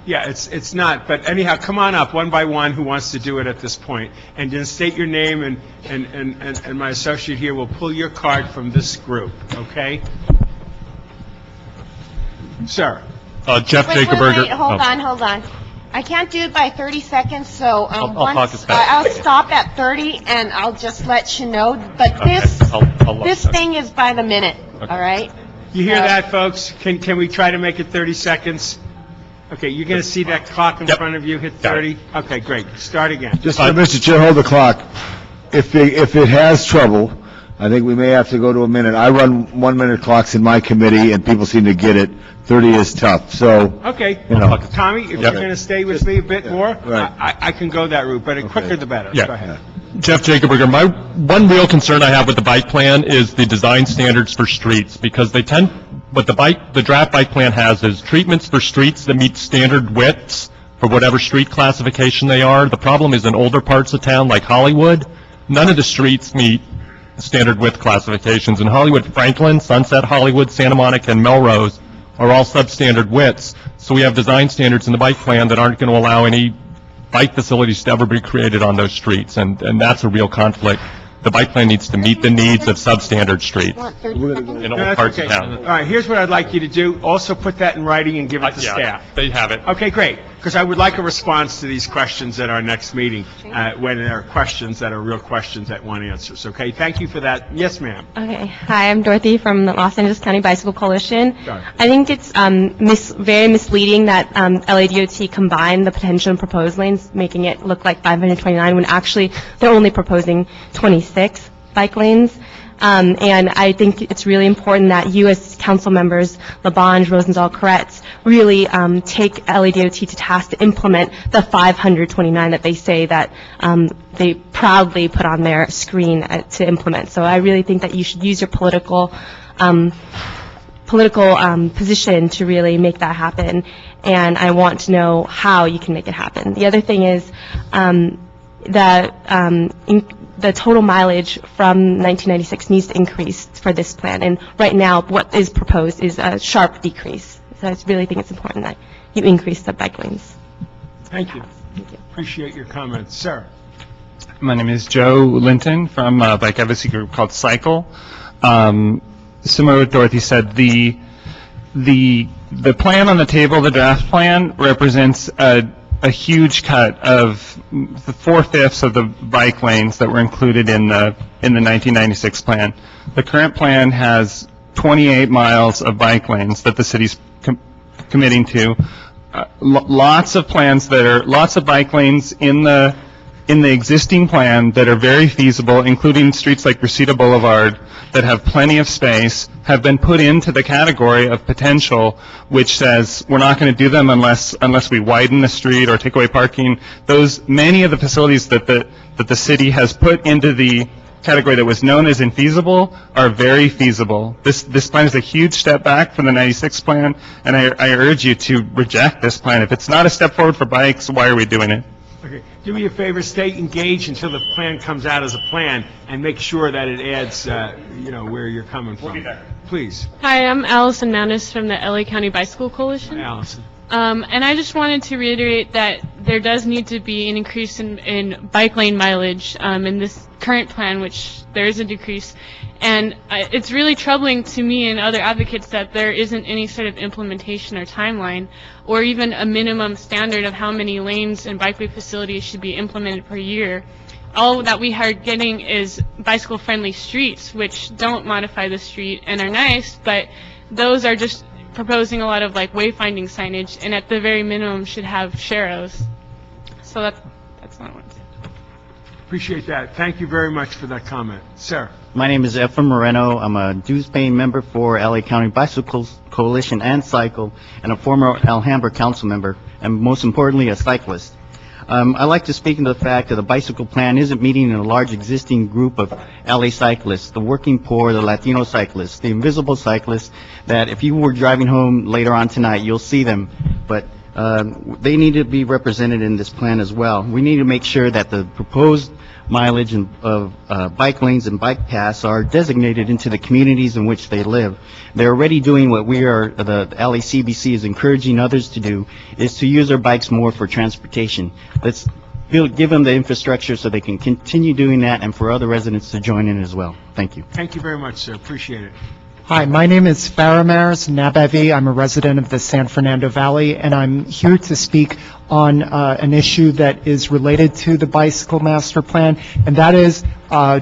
Yeah, it's not, but anyhow, come on up, one by one, who wants to do it at this point, and then state your name, and my associate here will pull your card from this group, okay? Sir. Jeff Jacoberger. Wait, hold on. I can't do it by 30 seconds, so I'll talk as fast. I'll stop at 30, and I'll just let you know. But this thing is by the minute, all right? You hear that, folks? Can we try to make it 30 seconds? Okay, you're going to see that clock in front of you hit 30? Okay, great. Start again. Just, Mr. Chair, hold the clock. If it has trouble, I think we may have to go to a minute. I run 1-minute clocks in my committee, and people seem to get it. 30 is tough, so... Okay, you know. Tommy, if you're going to stay with me a bit more, Right. I can go that route, but the quicker the better. Yeah. Go ahead. Jeff Jacoberger, my one real concern I have with the bike plan is the design standards for streets, because the draft bike plan has is treatments for streets that meet standard widths for whatever street classification they are. The problem is in older parts of town like Hollywood, none of the streets meet standard width classifications. In Hollywood, Franklin, Sunset Hollywood, Santa Monica, and Melrose are all substandard widths. So we have design standards in the bike plan that aren't going to allow any bike facilities to ever be created on those streets, and that's a real conflict. The bike plan needs to meet the needs of substandard streets in all parts of town. All right, here's what I'd like you to do. Also put that in writing and give it to staff. They have it. Okay, great, because I would like a response to these questions at our next meeting, when there are questions that are real questions that want answers, okay? Thank you for that. Yes, ma'am. Okay. Hi, I'm Dorothy from the Los Angeles County Bicycle Coalition. Sorry. I think it's very misleading that LADOT combined the potential and proposed lanes, making it look like 529 when actually they're only proposing 26 bike lanes. And I think it's really important that you as council members, Labange, Rosenthal, Koretz, really take LADOT to task to implement the 529 that they say that they proudly put on their screen to implement. So I really think that you should use your political position to really make that happen. And I want to know how you can make it happen. The other thing is the total mileage from 1996 needs to increase for this plan. And right now, what is proposed is a sharp decrease. So I really think it's important that you increase the bike lanes. Thank you. Appreciate your comments. Sir. My name is Joe Linton from a bike advocacy group called Cycle. Similar to what Dorothy said, the plan on the table, the draft plan, represents a huge cut of the 4/5 of the bike lanes that were included in the 1996 plan. The current plan has 28 miles of bike lanes that the city's committing to. Lots of bike lanes in the existing plan that are very feasible, including streets like Reseda Boulevard that have plenty of space, have been put into the category of potential, which says we're not going to do them unless we widen the street or take away parking. Many of the facilities that the city has put into the category that was known as infeasible are very feasible. This plan is a huge step back from the 96 plan, and I urge you to reject this plan. If it's not a step forward for bikes, why are we doing it? Okay. Do me a favor, stay engaged until the plan comes out as a plan, and make sure that it adds, where you're coming from. We'll be there. Please. Hi, I'm Allison Manis from the LA County Bicycle Coalition. Hi, Allison. And I just wanted to reiterate that there does need to be an increase in bike lane mileage in this current plan, which there is a decrease. And it's really troubling to me and other advocates that there isn't any sort of implementation or timeline or even a minimum standard of how many lanes and bikeway facilities should be implemented per year. All that we are getting is bicycle-friendly streets, which don't modify the street and are nice, but those are just proposing a lot of like wayfinding signage, and at the very minimum should have sharrows. So that's what I wanted to say. Appreciate that. Thank you very much for that comment. Sir? My name is Efraim Moreno. I'm a dues-paying member for LA County Bicycle Coalition and Cycle, and a former Alhambra council member, and most importantly, a cyclist. I'd like to speak into the fact that the bicycle plan isn't meeting a large existing group of LA cyclists, the working poor, the Latino cyclists, the invisible cyclists, that if you were driving home later on tonight, you'll see them, but they need to be represented in this plan as well. We need to make sure that the proposed mileage of bike lanes and bike paths are designated into the communities in which they live. They're already doing what the LACBC is encouraging others to do, is to use their bikes more for transportation. Let's give them the infrastructure so they can continue doing that, and for other residents to join in as well. Thank you. Thank you very much, sir. Appreciate it. Hi, my name is Faramars Nabevi. I'm a resident of the San Fernando Valley, and I'm here to speak on an issue that is related to the Bicycle Master Plan, and that is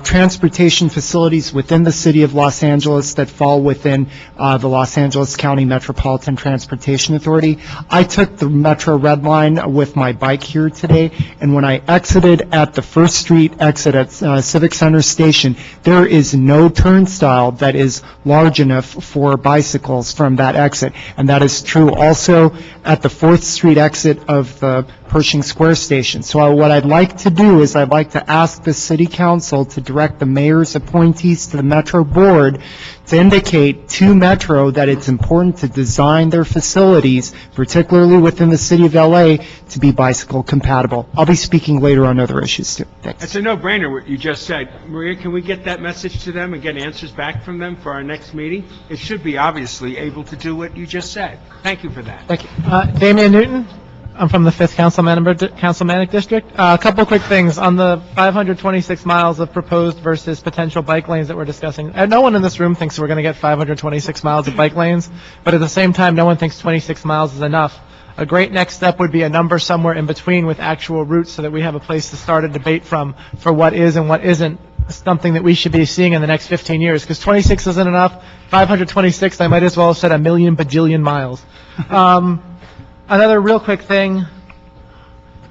transportation facilities within the city of Los Angeles that fall within the Los Angeles County Metropolitan Transportation Authority. I took the Metro Red Line with my bike here today, and when I exited at the First Street exit at Civic Center Station, there is no turnstile that is large enough for bicycles from that exit, and that is true also at the 4th Street exit of the Pershing Square station. So what I'd like to do is I'd like to ask the City Council to direct the mayor's appointees to the Metro Board to indicate to Metro that it's important to design their facilities, particularly within the city of LA, to be bicycle compatible. I'll be speaking later on other issues too. Thanks. It's a no-brainer what you just said. Maria, can we get that message to them and get answers back from them for our next meeting? It should be obviously able to do what you just said. Thank you for that. Thank you. Damian Newton. I'm from the 5th Councilmanic District. A couple quick things on the 526 miles of proposed versus potential bike lanes that we're discussing. No one in this room thinks we're going to get 526 miles of bike lanes, but at the same time, no one thinks 26 miles is enough. A great next step would be a number somewhere in between with actual routes so that we have a place to start a debate from for what is and what isn't something that we should be seeing in the next 15 years, because 26 isn't enough. 526, I might as well have said a million bajillion miles. Another real quick thing.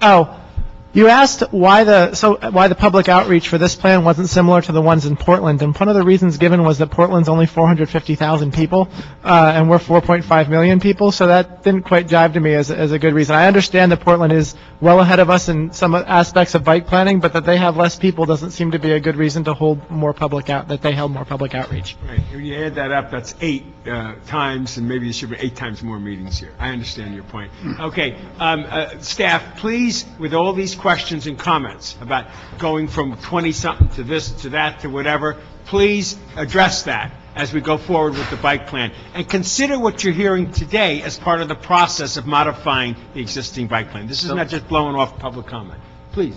Oh, you asked why the public outreach for this plan wasn't similar to the ones in Portland, and one of the reasons given was that Portland's only 450,000 people, and we're 4.5 million people, so that didn't quite jive to me as a good reason. I understand that Portland is well ahead of us in some aspects of bike planning, but that they have less people doesn't seem to be a good reason to hold more that they held more public outreach. Right. When you add that up, that's 8 times, and maybe there should be 8 times more meetings here. I understand your point. Okay, staff, please, with all these questions and comments about going from 20-something to this, to that, to whatever, please address that as we go forward with the bike plan. And consider what you're hearing today as part of the process of modifying the existing bike plan. This is not just blowing off public comment. Please.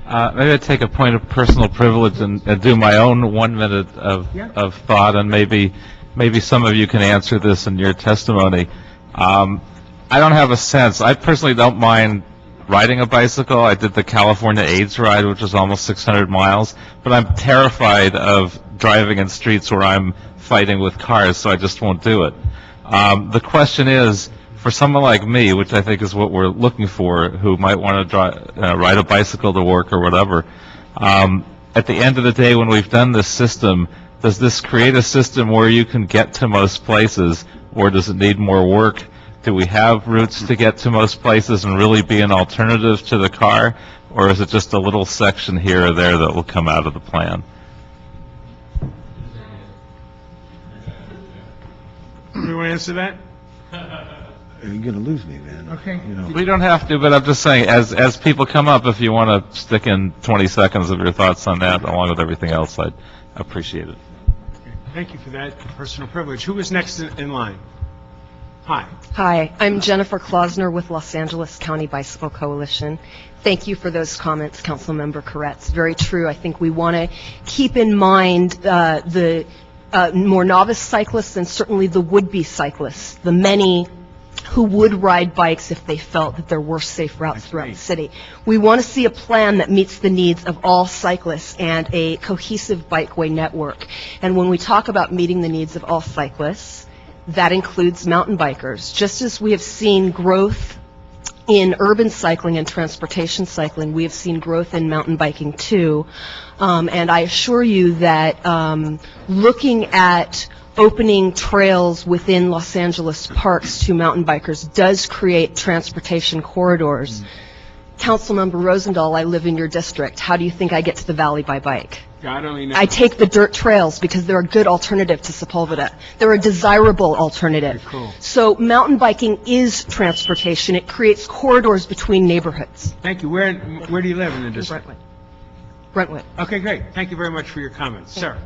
Maybe I'd take a point of personal privilege and do my own 1 minute of thought, and maybe some of you can answer this in your testimony. I don't have a sense. I personally don't mind riding a bicycle. I did the California AIDS ride, which was almost 600 miles, but I'm terrified of driving in streets where I'm fighting with cars, so I just won't do it. The question is, for someone like me, which I think is what we're looking for, who might want to ride a bicycle to work or whatever, at the end of the day, when we've done this system, does this create a system where you can get to most places, or does it need more work? Do we have routes to get to most places and really be an alternative to the car, or is it just a little section here or there that will come out of the plan? You want to answer that? You're going to lose me, man. Okay. You know. We don't have to, but I'm just saying, as people come up, if you want to stick in 20 seconds of your thoughts on that, along with everything else, I'd appreciate it. Okay. Thank you for that personal privilege. Who is next in line? Hi. Hi, I'm Jennifer Klausner with Los Angeles County Bicycle Coalition. Thank you for those comments, Councilmember Koretz. Very true. I think we want to keep in mind the more novice cyclists and certainly the would-be cyclists, the many who would ride bikes if they felt that there were safe routes throughout the city. We want to see a plan that meets the needs of all cyclists and a cohesive bikeway network. And when we talk about meeting the needs of all cyclists, That includes mountain bikers. Just as we have seen growth in urban cycling and transportation cycling, we have seen growth in mountain biking too. And I assure you that looking at opening trails within Los Angeles parks to mountain bikers does create transportation corridors. Councilmember Rosendahl, I live in your district. How do you think I get to the valley by bike? God only knows. I take the dirt trails because they're a good alternative to Sepulveda. They're a desirable alternative. Cool. So mountain biking is transportation. It creates corridors between neighborhoods. Thank you. Where do you live in the district? Brentwood. Okay, great. Thank you very much for your comments. Sir.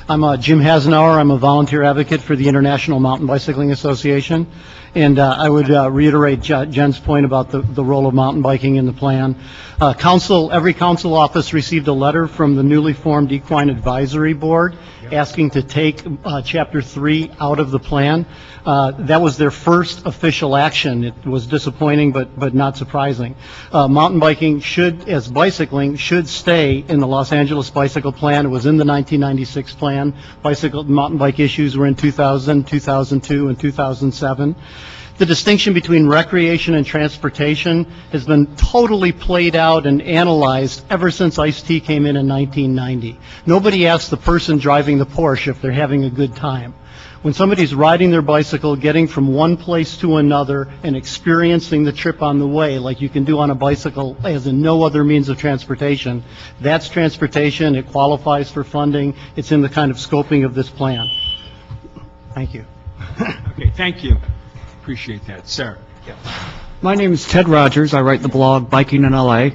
I'm Jim Hasenauer. I'm a volunteer advocate for the International Mountain Bicycling Association. And I would reiterate Jen's point about the role of mountain biking in the plan. Every council office received a letter from the newly formed Equine Advisory Board asking to take Chapter 3 out of the plan. That was their first official action. It was disappointing, but not surprising. Mountain biking as bicycling should stay in the Los Angeles Bicycle Plan. It was in the 1996 plan. Mountain bike issues were in 2000, 2002, and 2007. The distinction between recreation and transportation has been totally played out and analyzed ever since Ice-T came in 1990. Nobody asks the person driving the Porsche if they're having a good time. When somebody's riding their bicycle, getting from one place to another and experiencing the trip on the way, like you can do on a bicycle as in no other means of transportation, that's transportation. It qualifies for funding. It's in the kind of scoping of this plan. Thank you. Okay, thank you. Appreciate that. Sir. My name is Ted Rogers. I write the blog Biking in LA.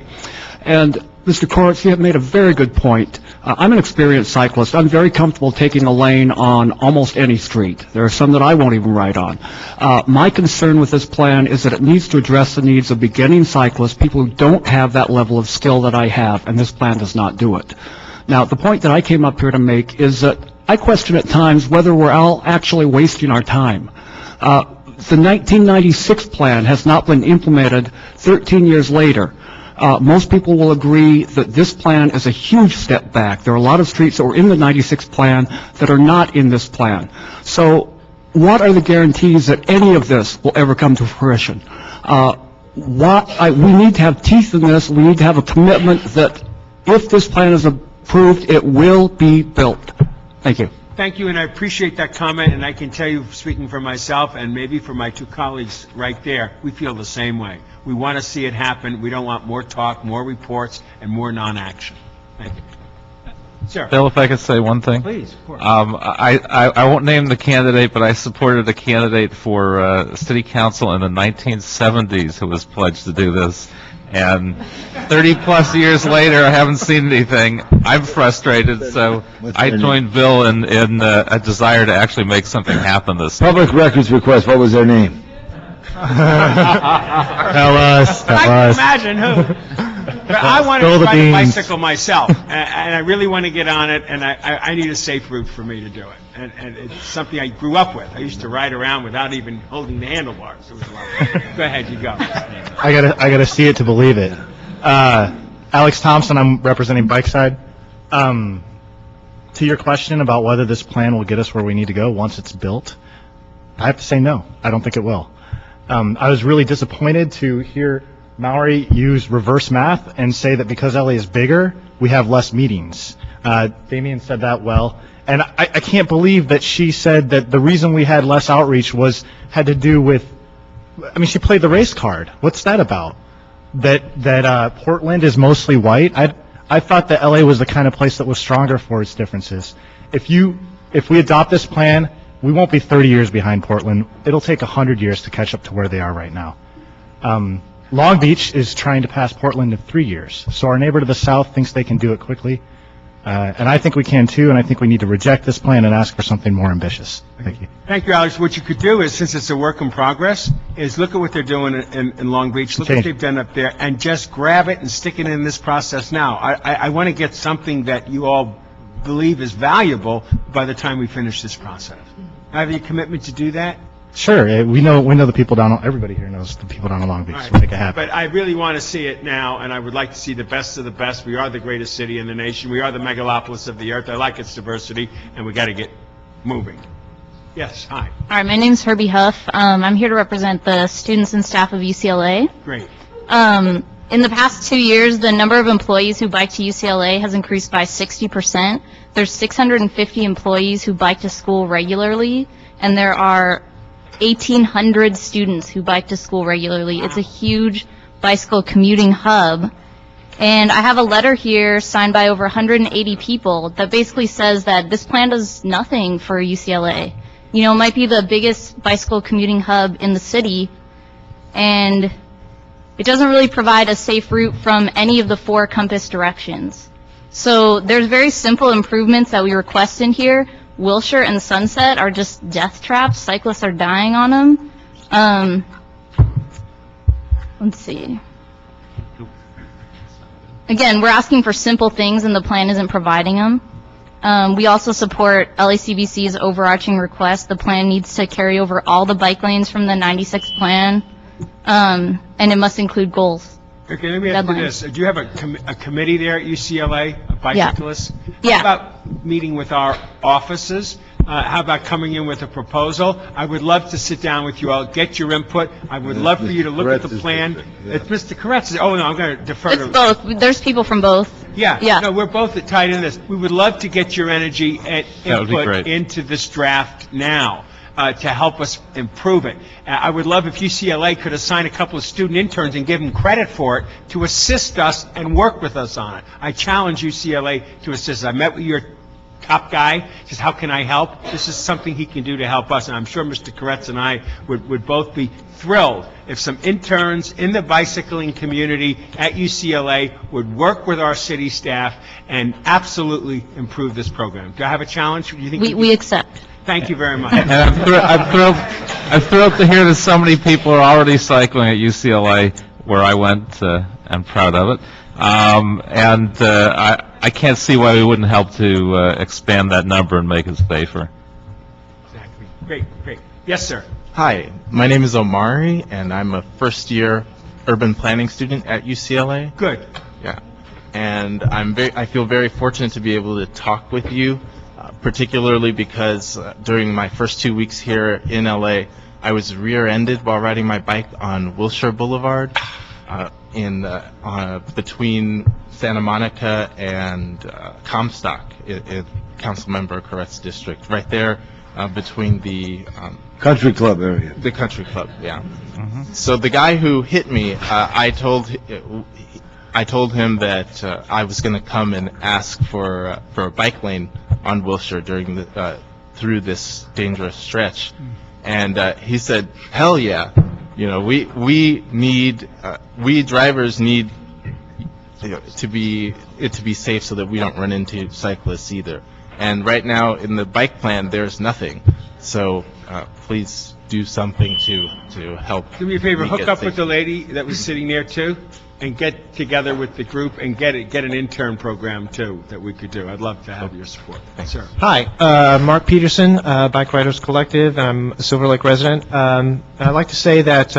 And Mr. Koretz, you have made a very good point. I'm an experienced cyclist. I'm very comfortable taking a lane on almost any street. There are some that I won't even ride on. My concern with this plan is that it needs to address the needs of beginning cyclists, people who don't have that level of skill that I have, and this plan does not do it. Now, the point that I came up here to make is that I question at times whether we're all actually wasting our time. The 1996 plan has not been implemented 13 years later. Most people will agree that this plan is a huge step back. There are a lot of streets that were in the 96 plan that are not in this plan. So what are the guarantees that any of this will ever come to fruition? We need to have teeth in this. We need to have a commitment that if this plan is approved, it will be built. Thank you. Thank you, and I appreciate that comment, and I can tell you, speaking for myself and maybe for my two colleagues right there, we feel the same way. We want to see it happen. We don't want more talk, more reports, and more non-action. Thank you. Sir. Bill, if I could say one thing. Please, of course. I won't name the candidate, but I supported a candidate for city council in the 1970s who was pledged to do this. And 30-plus years later, I haven't seen anything. I'm frustrated, so I joined Bill in a desire to actually make something happen this time. Public records request, what was their name? Tell us. I can imagine who. But I want to ride a bicycle myself, and I really want to get on it, and I need a safe route for me to do it. And it's something I grew up with. I used to ride around without even holding the handlebars. It was a lot of fun. Go ahead, you go. I gotta see it to believe it. Alex Thompson, I'm representing Bikeside. To your question about whether this plan will get us where we need to go once it's built, I have to say no. I don't think it will. I was really disappointed to hear Mallory use reverse math and say that because LA is bigger, we have less meetings. Damien said that well. And I can't believe that she said that the reason we had less outreach had to do with, I mean, she played the race card. What's that about? That Portland is mostly white? I thought that LA was the kind of place that was stronger for its differences. If we adopt this plan, we won't be 30 years behind Portland. It'll take 100 years to catch up to where they are right now. Long Beach is trying to pass Portland in 3 years. So our neighbor to the south thinks they can do it quickly. And I think we can too, and I think we need to reject this plan and ask for something more ambitious. Thank you. Thank you, Alex. What you could do is, since it's a work in progress, is look at what they're doing in Long Beach, look what they've done up there, and just grab it and stick it in this process now. I want to get something that you all believe is valuable by the time we finish this process. Have you a commitment to do that? Sure. We know the people everybody here knows the people down in Long Beach. Right. So make it happen. But I really want to see it now, and I would like to see the best of the best. We are the greatest city in the nation. We are the megalopolis of the earth. I like its diversity, and we got to get moving. Yes, hi. All right, my name's Herbie Huff. I'm here to represent the students and staff of UCLA. Great. In the past 2 years, the number of employees who bike to UCLA has increased by 60%. There's 650 employees who bike to school regularly, and there are 1,800 students who bike to school regularly. It's a huge bicycle commuting hub. And I have a letter here signed by over 180 people that basically says that this plan does nothing for UCLA. You know, it might be the biggest bicycle commuting hub in the city, and it doesn't really provide a safe route from any of the 4 compass directions. So there's very simple improvements that we request in here. Wilshire and Sunset are just death traps. Cyclists are dying on them. Let's see. Again, we're asking for simple things and the plan isn't providing them. We also support LACBC's overarching request. The plan needs to carry over all the bike lanes from the 96 plan, and it must include goals. Okay, let me ask you this. Do you have a committee there at UCLA, of bicyclists? Yeah. How about meeting with our offices? How about coming in with a proposal? I would love to sit down with you all, get your input. I would love for you to look at the plan. It's Mr. Koretz. Oh, no, I'm going to defer to... It's both. There's people from both. Yeah. No, we're both tied in this. We would love to get your energy and input into this draft now to help us improve it. I would love if UCLA could assign a couple of student interns and give them credit for it to assist us and work with us on it. I challenge UCLA to assist. I met with your top guy, says, how can I help? This is something he can do to help us, and I'm sure Mr. Koretz and I would both be thrilled if some interns in the bicycling community at UCLA would work with our city staff and absolutely improve this program. Do I have a challenge? Do you think We accept. Thank you very much. And I'm thrilled to hear that so many people are already cycling at UCLA, where I went. I'm proud of it. I can't see why we wouldn't help to expand that number and make it safer. Exactly. Great. Yes, sir. Hi, my name is Omari, and I'm a first-year urban planning student at UCLA. Good. Yeah, and I feel very fortunate to be able to talk with you, particularly because during my first 2 weeks here in LA, I was rear-ended while riding my bike on Wilshire Boulevard, between Santa Monica and Comstock, in Councilmember Koretz's district, right there between the Country Club area. The Country Club, yeah. So the guy who hit me, I told him that I was going to come and ask for a bike lane on Wilshire through this dangerous stretch, and he said, "Hell yeah." You know, we drivers need to be safe so that we don't run into cyclists either. And right now in the bike plan, there's nothing. So please do something to help. Do me a favor, me hook get up safe. with the lady that was sitting there too, and get together with the group and get an intern program too that we could do. I'd love to have your support. Thanks, sir. Hi, Mark Peterson, Bike Riders Collective. I'm a Silver Lake resident. I'd like to say that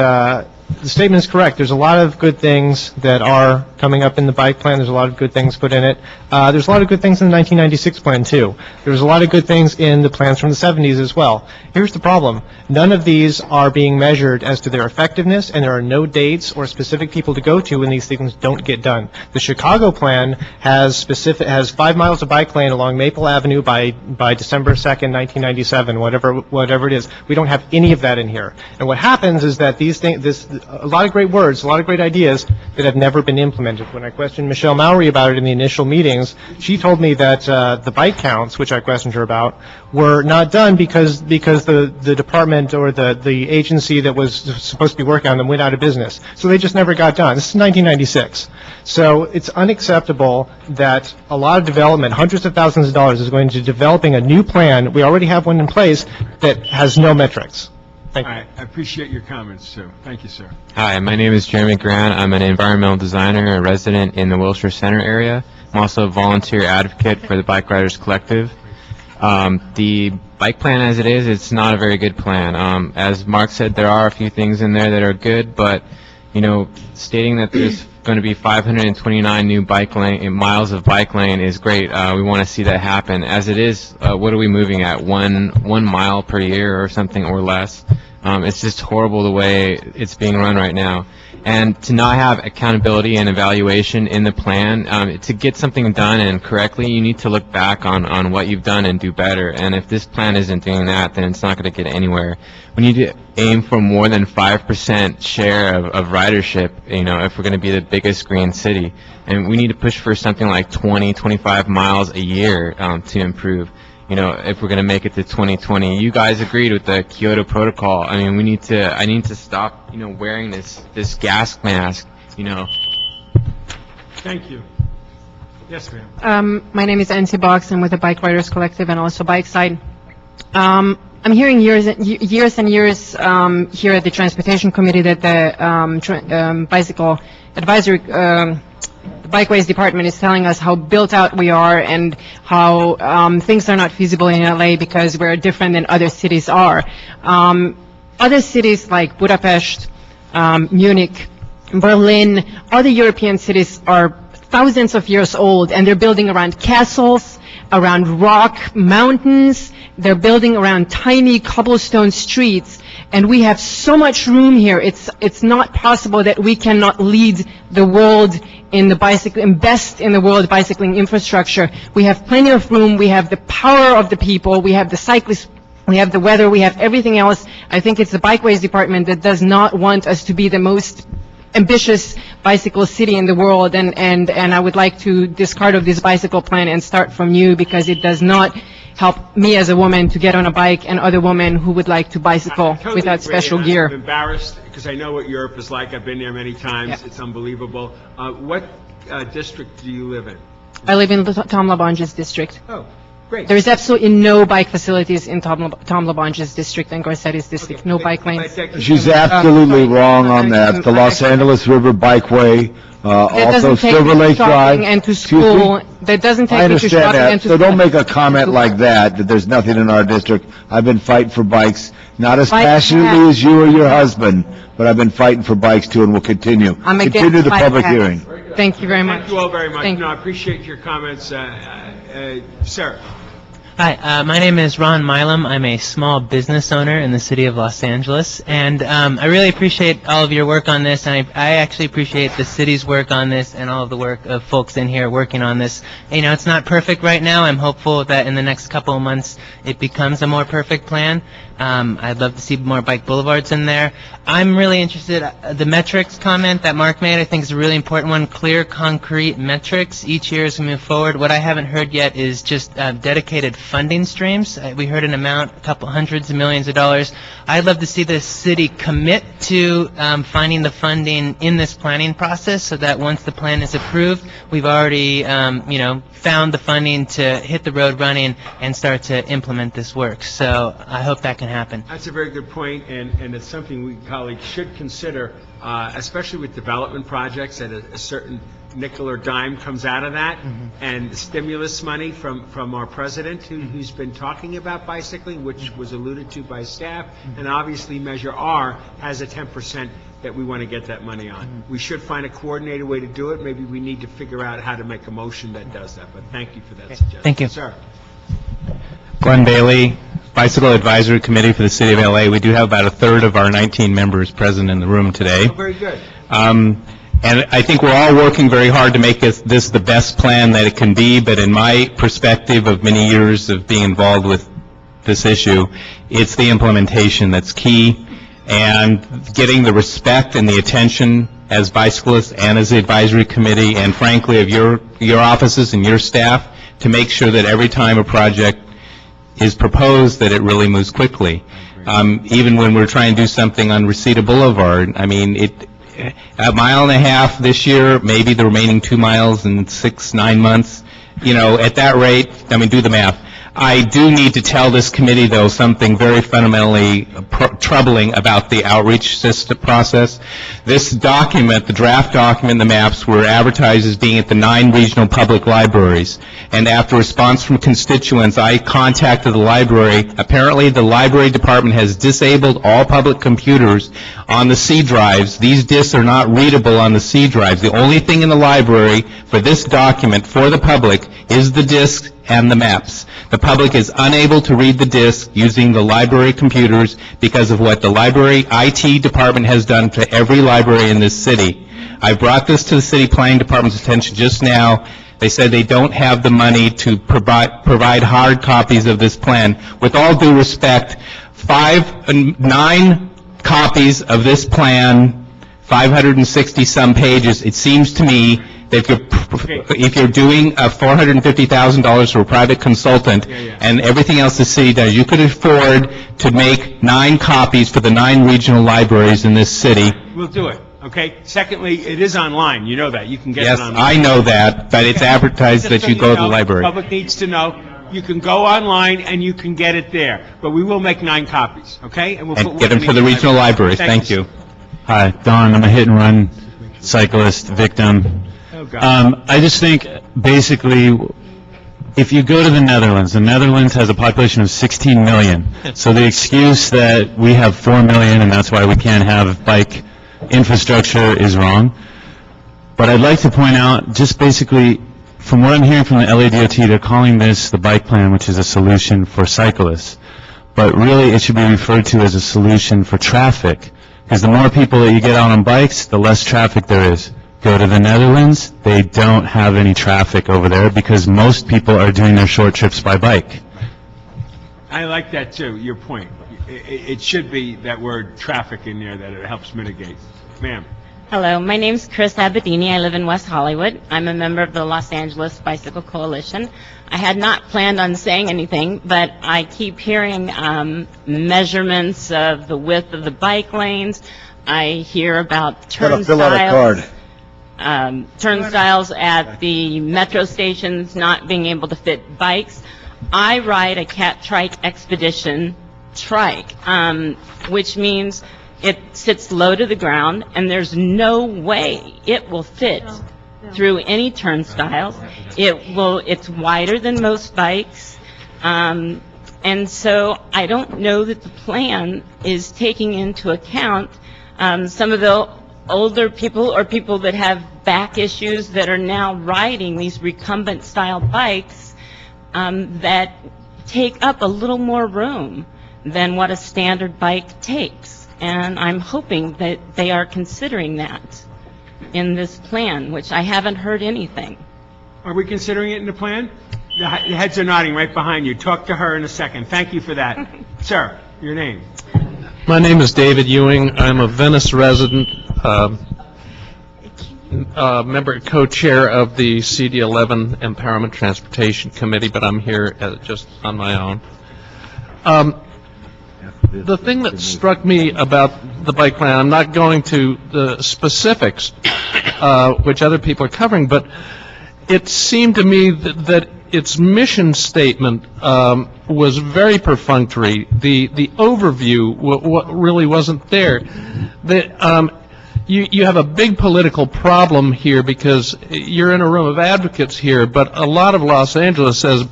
the statement is correct. There's a lot of good things that are coming up in the bike plan. There's a lot of good things put in it. There's a lot of good things in the 1996 plan, too. There's a lot of good things in the plans from the 70s as well. Here's the problem. None of these are being measured as to their effectiveness, and there are no dates or specific people to go to when these things don't get done. The Chicago plan has 5 miles of bike lane along Maple Avenue by December 2nd, 1997, whatever it is. We don't have any of that in here. And what happens is that these things, a lot of great words, a lot of great ideas that have never been implemented. When I questioned Michelle Mowry about it in the initial meetings, she told me that the bike counts, which I questioned her about, were not done because the department or the agency that was supposed to be working on them went out of business. So they just never got done. This is 1996. So it's unacceptable that a lot of development, hundreds of thousands of dollars, is going to developing a new plan. We already have one in place that has no metrics. Thank you. All right, I appreciate your comments too. Thank you, sir. Hi, my name is Jeremy Grant. I'm an environmental designer, a resident in the Wilshire Center area. I'm also a volunteer advocate for the Bike Riders Collective. The bike plan as it is, it's not a very good plan. As Mark said, there are a few things in there that are good, but, you know, stating that there's going to be 529 new miles of bike lane is great. We want to see that happen. As it is, what are we moving at? One mile per year or something or less? It's just horrible the way it's being run right now. And to not have accountability and evaluation in the plan, to get something done and correctly, you need to look back on what you've done and do better. And if this plan isn't doing that, then it's not going to get anywhere. We need to aim for more than 5% share of ridership, if we're going to be the biggest green city. And we need to push for something like 20, 25 miles a year to improve. If we're going to make it to 2020, you guys agreed with the Kyoto Protocol. I mean, I need to stop, wearing this gas mask, Thank you. Yes, ma'am. My name is Nancy Box. I'm with the Bike Riders Collective and also Bike Side. I'm hearing years and years here at the Transportation Committee that the Bicycle Advisory the Bikeways Department is telling us how built out we are and how things are not feasible in LA because we're different than other cities are. Other cities like Budapest, Munich, Berlin, other European cities are thousands of years old, and they're building around castles, around rock mountains. They're building around tiny cobblestone streets, and we have so much room here. It's not possible that we cannot lead the world in the bicycle, invest in the world bicycling infrastructure. We have plenty of room. We have the power of the people. We have the cyclists. We have the weather. We have everything else. I think it's the Bikeways Department that does not want us to be the most ambitious bicycle city in the world, and I would like to discard of this bicycle plan and start from new because it does not help me as a woman to get on a bike and other women who would like to bicycle without special gear. I'm embarrassed because I know what Europe is like. I've been there many times. Yeah. It's unbelievable. What district do you live in? I live in Tom LaBonge's district. Oh, great. There is absolutely no bike facilities in Tom LaBonge's district and Garcetti's district. No bike lanes. She's absolutely wrong on that. The Los Angeles River Bikeway, also Silver Lake Drive. And to school. That doesn't take me to shopping and to I understand that. So don't make a comment like that there's nothing in our district. I've been fighting for bikes, not as passionately as you or your husband, but I've been fighting for bikes too, and will continue. Continue the public hearing. Thank you very much. Thank you all very much. I appreciate your comments. Sir. Hi, my name is Ron Milam. I'm a small business owner in the city of Los Angeles, and I really appreciate all of your work on this, and I actually appreciate the city's work on this and all of the work of folks in here working on this. It's not perfect right now. I'm hopeful that in the next couple of months it becomes a more perfect plan. I'd love to see more bike boulevards in there. I'm really interested, the metrics comment that Mark made, I think is a really important one. Clear, concrete metrics each year as we move forward. What I haven't heard yet is just dedicated funding streams. We heard an amount, a couple hundreds of millions of dollars. I'd love to see the city commit to finding the funding in this planning process so that once the plan is approved, we've already, found the funding to hit the road running and start to implement this work. So I hope that can happen. That's a very good point, and it's something we colleagues should consider, especially with development projects, that a certain nickel or dime comes out of that, and stimulus money from our president, who's been talking about bicycling, which was alluded to by staff, and obviously Measure R has a 10% that we want to get that money on. We should find a coordinated way to do it. Maybe we need to figure out how to make a motion that does that, but thank you for that suggestion. Thank you. Sir. Glenn Bailey, Bicycle Advisory Committee for the City of LA. We do have about a third of our 19 members present in the room today. Oh, very good. And I think we're all working very hard to make this the best plan that it can be, but in my perspective of many years of being involved with this issue, it's the implementation that's key, and getting the respect and the attention as bicyclists and as the advisory committee, and frankly of your offices and your staff, to make sure that every time a project is proposed that it really moves quickly. Even when we're trying to do something on Reseda Boulevard, I mean, a mile and a half this year, maybe the remaining 2 miles in 6-9 months, at that rate, I mean, do the math. I do need to tell this committee, though, something very fundamentally troubling about the outreach system process. This document, the draft document, the maps, were advertised as being at the 9 regional public libraries. And after response from constituents, I contacted the library. Apparently, the library department has disabled all public computers on the C drives. These discs are not readable on the C drives. The only thing in the library for this document for the public is the disc and the maps. The public is unable to read the disc using the library computers because of what the library IT department has done to every library in this city. I brought this to the city planning department's attention just now. They said they don't have the money to provide hard copies of this plan. With all due respect, 9 copies of this plan, 560-some pages, it seems to me that if you're doing $450,000 for a private consultant and everything else the city does, you could afford to make 9 copies for the 9 regional libraries in this city. We'll do it, okay? Secondly, it is online. You know that. You can get it online. Yes, I know that, but it's advertised that you go to the library. The public needs to know. You can go online and you can get it there. But we will make 9 copies, okay? And we'll And get them to the regional libraries. Thank you. Hi, Don. I'm a hit-and-run cyclist victim. I just think, basically, if you go to the Netherlands has a population of 16 million. So the excuse that we have 4 million and that's why we can't have bike infrastructure is wrong. But I'd like to point out, just basically, from what I'm hearing from the LADOT, they're calling this the bike plan, which is a solution for cyclists. But really, it should be referred to as a solution for traffic. Because the more people that you get out on bikes, the less traffic there is. Go to the Netherlands, they don't have any traffic over there because most people are doing their short trips by bike. I like that, too, your point. It should be that word traffic in there that it helps mitigate. Ma'am. Hello, my name's Chris Abadini. I live in West Hollywood. I'm a member of the Los Angeles Bicycle Coalition. I had not planned on saying anything, but I keep hearing measurements of the width of the bike lanes. I hear about turnstiles at the metro stations not being able to fit bikes. I ride a Cat Trike Expedition trike, which means it sits low to the ground, and there's no way it will fit through any turnstiles. It's wider than most bikes, and so I don't know that the plan is taking into account some of the older people or people that have back issues that are now riding these recumbent style bikes that take up a little more room than what a standard bike takes. And I'm hoping that they are considering that in this plan, which I haven't heard anything. Are we considering it in the plan? The heads are nodding right behind you. Talk to her in a second. Thank you for that. Sir, your name. My name is David Ewing. I'm a Venice resident, member, co-chair of the CD11 Empowerment Transportation Committee, but I'm here just on my own. The thing that struck me about the bike plan, I'm not going to the specifics, which other people are covering, but it seemed to me that its mission statement was very perfunctory. The overview really wasn't there. You have a big political problem here because you're in a room of advocates here, but a lot of Los Angeles says,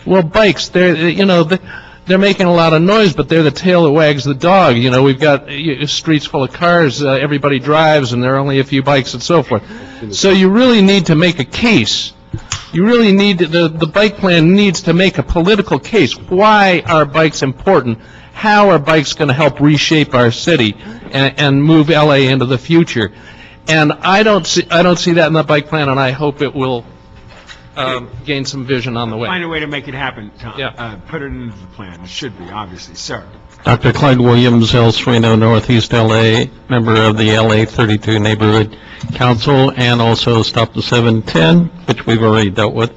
well, bikes, they're making a lot of noise, but they're the tail that wags the dog. You know, we've got streets full of cars, everybody drives, and there are only a few bikes and so forth. So you really need to make a case. You really need, the bike plan needs to make a political case. Why are bikes important? How are bikes going to help reshape our city and move LA into the future? And I don't see that in the bike plan, and I hope it will gain some vision on the way. Find a way to make it happen, Tom. Yeah. Put it into the plan. It should be, obviously. Sir. Dr. Clyde Williams, El Sereno, Northeast LA, member of the LA 32 Neighborhood Council, and also Stop the 710, which we've already dealt with.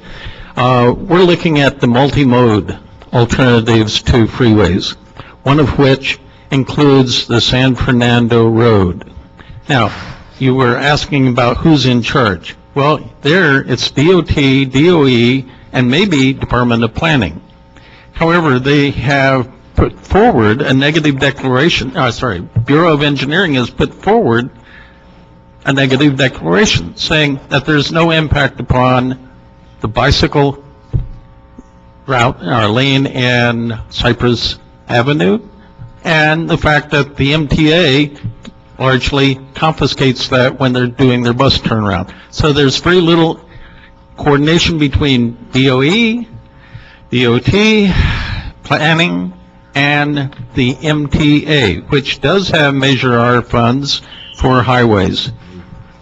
We're looking at the multi-mode alternatives to freeways, one of which includes the San Fernando Road. Now, you were asking about who's in charge. Well, there it's DOT, DOE, and maybe Department of Planning. However, they have put forward a negative declaration, Bureau of Engineering has put forward a negative declaration saying that there's no impact upon the bicycle route, lane in Cypress Avenue, and the fact that the MTA largely confiscates that when they're doing their bus turnaround. So there's very little coordination between DOE, DOT, planning, and the MTA, which does have Measure R funds for highways.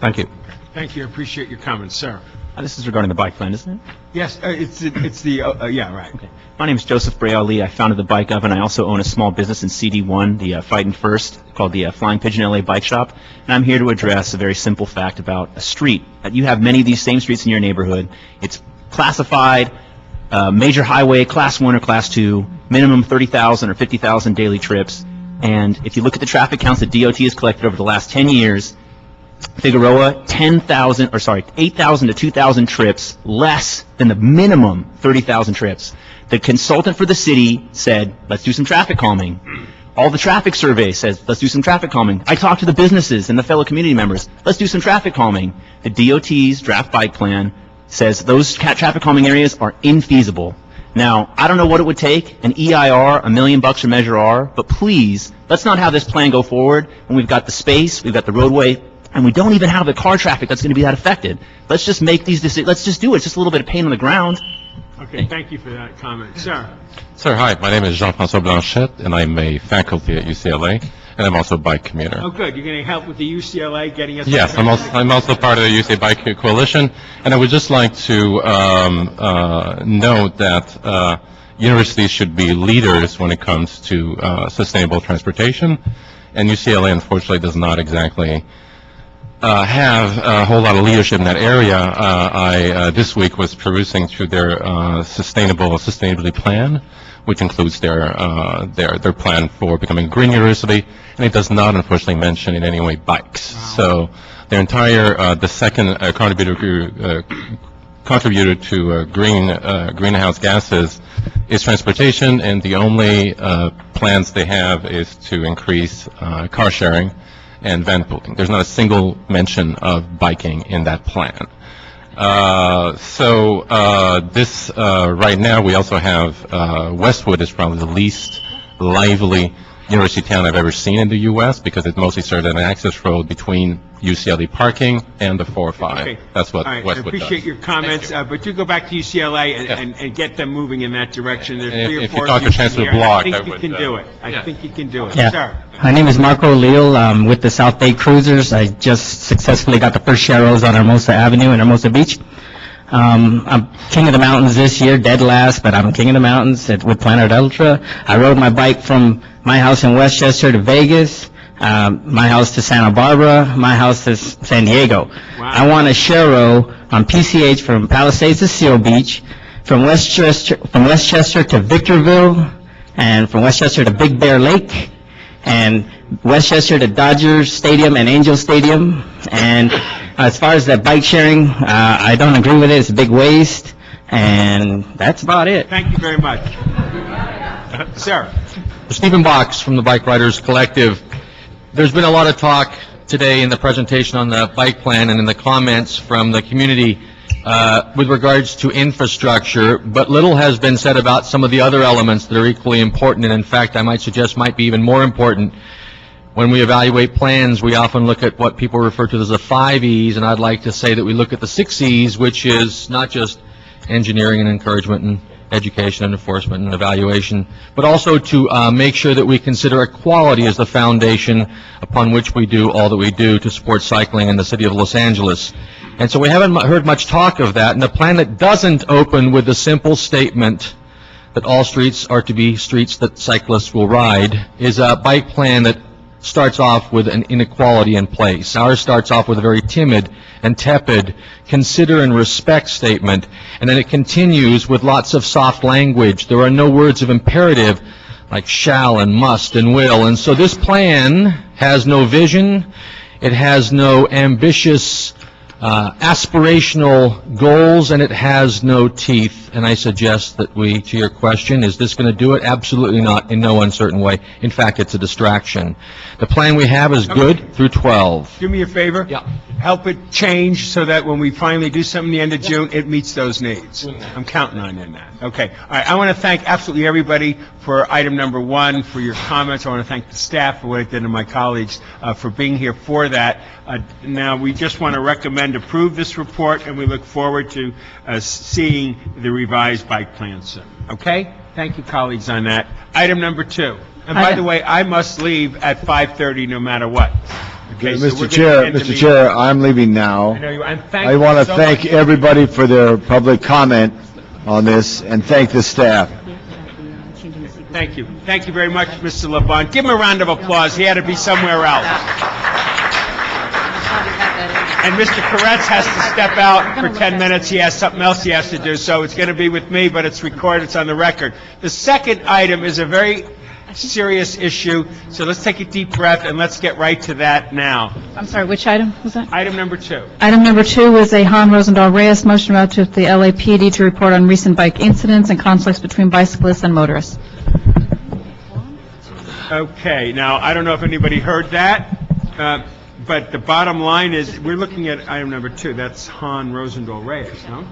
Thank you. Thank you, I appreciate your comments, sir. This is regarding the bike plan, isn't it? Yes, yeah, right. Okay. My name is Joseph Braille. I founded the Bike Oven. I also own a small business in CD1, the Fighting First, called the Flying Pigeon LA Bike Shop. And I'm here to address a very simple fact about a street. You have many of these same streets in your neighborhood. It's classified major highway, class 1 or class 2, minimum 30,000 or 50,000 daily trips. And if you look at the traffic counts that DOT has collected over the last 10 years, Figueroa, 8,000 to 2,000 trips, less than the minimum 30,000 trips. The consultant for the city said, let's do some traffic calming. All the traffic survey says, let's do some traffic calming. I talked to the businesses and the fellow community members, let's do some traffic calming. The DOT's draft bike plan says those traffic calming areas are infeasible. Now, I don't know what it would take, an EIR, $1 million for Measure R, but please, let's not have this plan go forward when we've got the space, we've got the roadway, and we don't even have the car traffic that's going to be that affected. Let's just make these decisions. Let's just do it. It's just a little bit of pain on the ground. Okay, thank you for that comment. Sir. Sir, hi. My name is Jean-François Blanchette, and I'm a faculty at UCLA, and I'm also a bike commuter. Oh, good. You're going to help with the UCLA getting us... Yes, I'm also part of the UCLA Bike Coalition, and I would just like to note that universities should be leaders when it comes to sustainable transportation, and UCLA, unfortunately, does not exactly have a whole lot of leadership in that area. I this week was perusing through their sustainability plan, which includes their plan for becoming a green university, and it does not unfortunately mention in any way bikes. Wow. So their entire the second contributor to greenhouse gases is transportation, and the only plans they have is to increase car sharing and van pooling. There's not a single mention of biking in that plan. This right now we also have Westwood is probably the least lively university town I've ever seen in the U.S. because it mostly served as an access road between UCLA parking and the 405. Okay. That's what All right. Westwood I appreciate does. your comments, but you go back to UCLA and get them moving in that direction. There's And three or if four you talk to of you Chancellor here. Block, I I think you would, can do it. I think you can do it. Yeah. Sir. My name is Marco Leal. I'm with the South Bay Cruisers. I just successfully got the first Sharrows on Hermosa Avenue in Hermosa Beach. I'm king of the mountains this year, dead last, but I'm king of the mountains with Planet Ultra. I rode my bike from my house in Westchester to Vegas, my house to Santa Barbara, my house to San Diego. Wow. I want a Sharrow on PCH from Palisades to Seal Beach, from Westchester to Victorville, and from Westchester to Big Bear Lake, and Westchester to Dodgers Stadium and Angel Stadium. And as far as that bike sharing, I don't agree with it. It's a big waste, and that's about it. Thank you very much. Sir. Stephen Box from the Bike Riders Collective. There's been a lot of talk today in the presentation on the bike plan and in the comments from the community with regards to infrastructure, but little has been said about some of the other elements that are equally important, and in fact, I might suggest might be even more important. When we evaluate plans, we often look at what people refer to as the 5 E's, and I'd like to say that we look at the 6 E's, which is not just engineering and encouragement and education and enforcement and evaluation, but also to make sure that we consider equality as the foundation upon which we do all that we do to support cycling in the city of Los Angeles. And so we haven't heard much talk of that, and a plan that doesn't open with the simple statement that all streets are to be streets that cyclists will ride is a bike plan that starts off with an inequality in place. Ours starts off with a very timid and tepid consider and respect statement, and then it continues with lots of soft language. There are no words of imperative like shall and must and will, and so this plan has no vision, it has no ambitious aspirational goals, and it has no teeth. And I suggest that we, to your question, is this going to do it? Absolutely not, in no uncertain way. In fact, it's a distraction. The plan we have is good through 12. Do me a favor? Yeah. Help it change so that when we finally do something at the end of June, it meets those needs. I'm counting on you on that. Okay. All right. I want to thank absolutely everybody for item number 1, for your comments. I want to thank the staff for what it did and my colleagues for being here for that. Now, we just want to recommend approve this report, and we look forward to seeing the revised bike plan soon. Okay? Thank you, colleagues, on that. Item number 2. And by the way, I must leave at 5:30 no matter what. Okay, so we're Mr. gonna Chair, end the Mr. meeting. Chair, I'm leaving now. I know you, and thank I you want to so thank much. everybody for their public comment on this, and thank the staff. Thank you. Thank you very much, Mr. LeBon. Give him a round of applause. He had to be somewhere else. And Mr. Koretz has to step out for 10 minutes. He has something else he has to do, so it's going to be with me, but it's recorded, it's on the record. The second item is a very serious issue, so let's take a deep breath and let's get right to that now. I'm sorry, which item was that? Item number 2. Item number 2 is a Han Rosendahl Reyes motion about to the LAPD to report on recent bike incidents and conflicts between bicyclists and motorists. Okay, now, I don't know if anybody heard that, but the bottom line is, we're looking at item number 2. That's Han Rosendahl Reyes, no?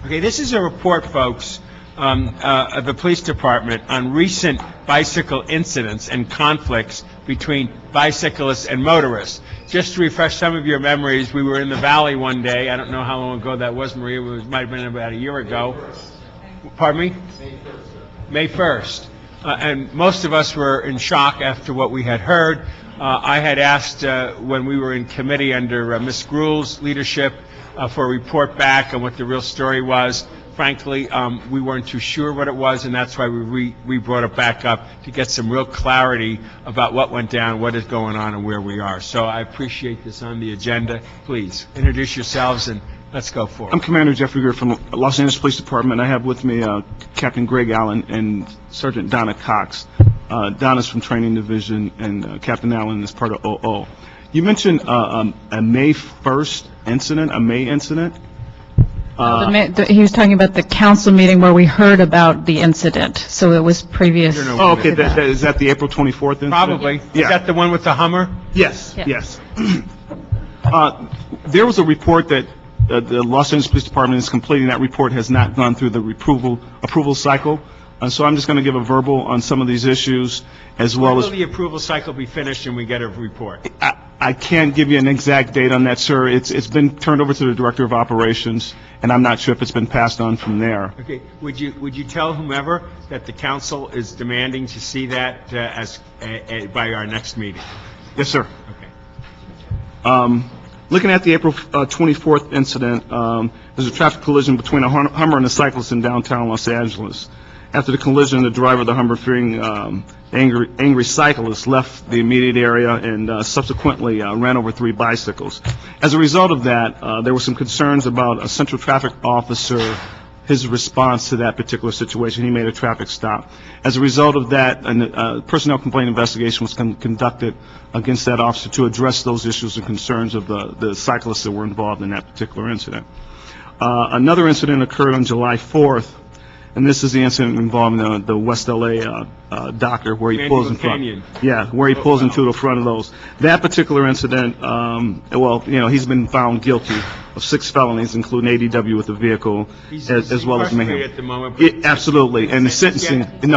Okay, this is a report, folks, of the police department on recent bicycle incidents and conflicts between bicyclists and motorists. Just to refresh some of your memories, we were in the valley one day. I don't know how long ago that was, Maria. It might have been about a year ago. Pardon me? May 1st. And most of us were in shock after what we had heard. I had asked when we were in committee under Ms. Gruhl's leadership for a report back on what the real story was. Frankly, we weren't too sure what it was, and that's why we brought it back up to get some real clarity about what went down, what is going on, and where we are. So I appreciate this on the agenda. Please, introduce yourselves and let's go forward. I'm Commander Jeffrey Greer from Los Angeles Police Department. I have with me Captain Greg Allen and Sergeant Donna Cox. Donna's from Training Division, and Captain Allen is part of OO. You mentioned a May 1st incident, a May incident. He was talking about the council meeting where we heard about the incident, so it was previous. Oh, okay, is that the April 24th incident? Probably. Yeah. Is that the one with the Hummer? Yes, Yeah. yes. There was a report that the Los Angeles Police Department is completing. That report has not gone through the approval cycle. So I'm just going to give a verbal on some of these issues, as well When as... will the approval cycle be finished and we get a report? I can't give you an exact date on that, sir. It's been turned over to the Director of Operations, and I'm not sure if it's been passed on from there. Okay, would you tell whomever that the council is demanding to see that by our next meeting? Yes, sir. Okay. Looking at the April 24th incident, there's a traffic collision between a Hummer and a cyclist in downtown Los Angeles. After the collision, the driver of the Hummer, fearing angry cyclist, left the immediate area and subsequently ran over 3 bicycles. As a result of that, there were some concerns about a central traffic officer, his response to that particular situation. He made a traffic stop. As a result of that, a personnel complaint investigation was conducted against that officer to address those issues and concerns of the cyclists that were involved in that particular incident. Another incident occurred on July 4th. And this is the incident involving the West LA doctor where he pulls in front. Canyon. Yeah, where he pulls into the front of those. That particular incident, he's been found guilty of 6 felonies, including ADW with the vehicle, as well as mayhem. At the moment, Absolutely. And the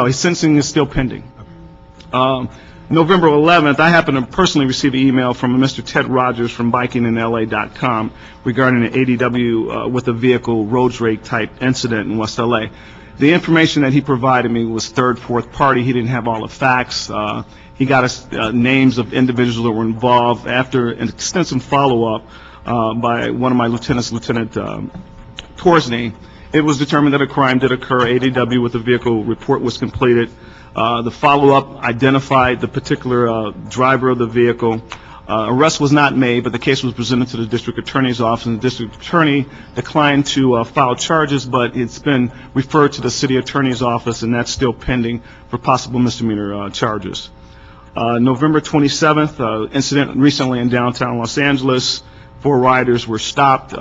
his sentencing is still pending. November 11th, I happened to personally receive an email from Mr. Ted Rogers from bikinginla.com regarding an ADW with a vehicle road rage type incident in West LA. The information that he provided me was third, fourth party. He didn't have all the facts. He got us names of individuals that were involved. After an extensive follow-up by one of my lieutenants, Lieutenant Torsney, it was determined that a crime did occur. ADW with the vehicle report was completed. The follow-up identified the particular driver of the vehicle. Arrest was not made, but the case was presented to the district attorney's office, and the district attorney declined to file charges, but it's been referred to the city attorney's office, and that's still pending for possible misdemeanor charges. November 27th, incident recently in downtown Los Angeles. 4 riders were stopped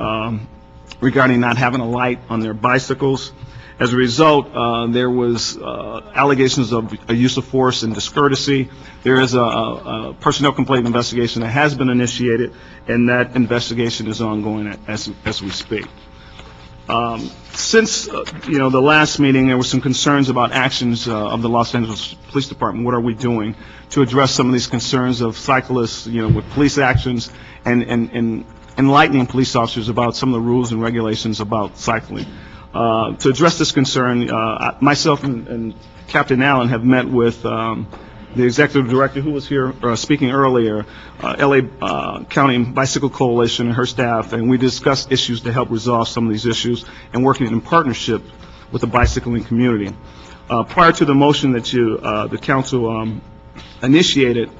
regarding not having a light on their bicycles. As a result, there was allegations of a use of force and discourtesy. There is a personnel complaint investigation that has been initiated, and that investigation is ongoing as we speak. Since the last meeting, there were some concerns about actions of the Los Angeles Police Department. What are we doing to address some of these concerns of cyclists, with police actions and enlightening police officers about some of the rules and regulations about cycling? To address this concern, myself and Captain Allen have met with the executive director who was here speaking earlier, LA County Bicycle Coalition and her staff, and we discussed issues to help resolve some of these issues and working in partnership with the bicycling community. Prior to the motion that the council initiated,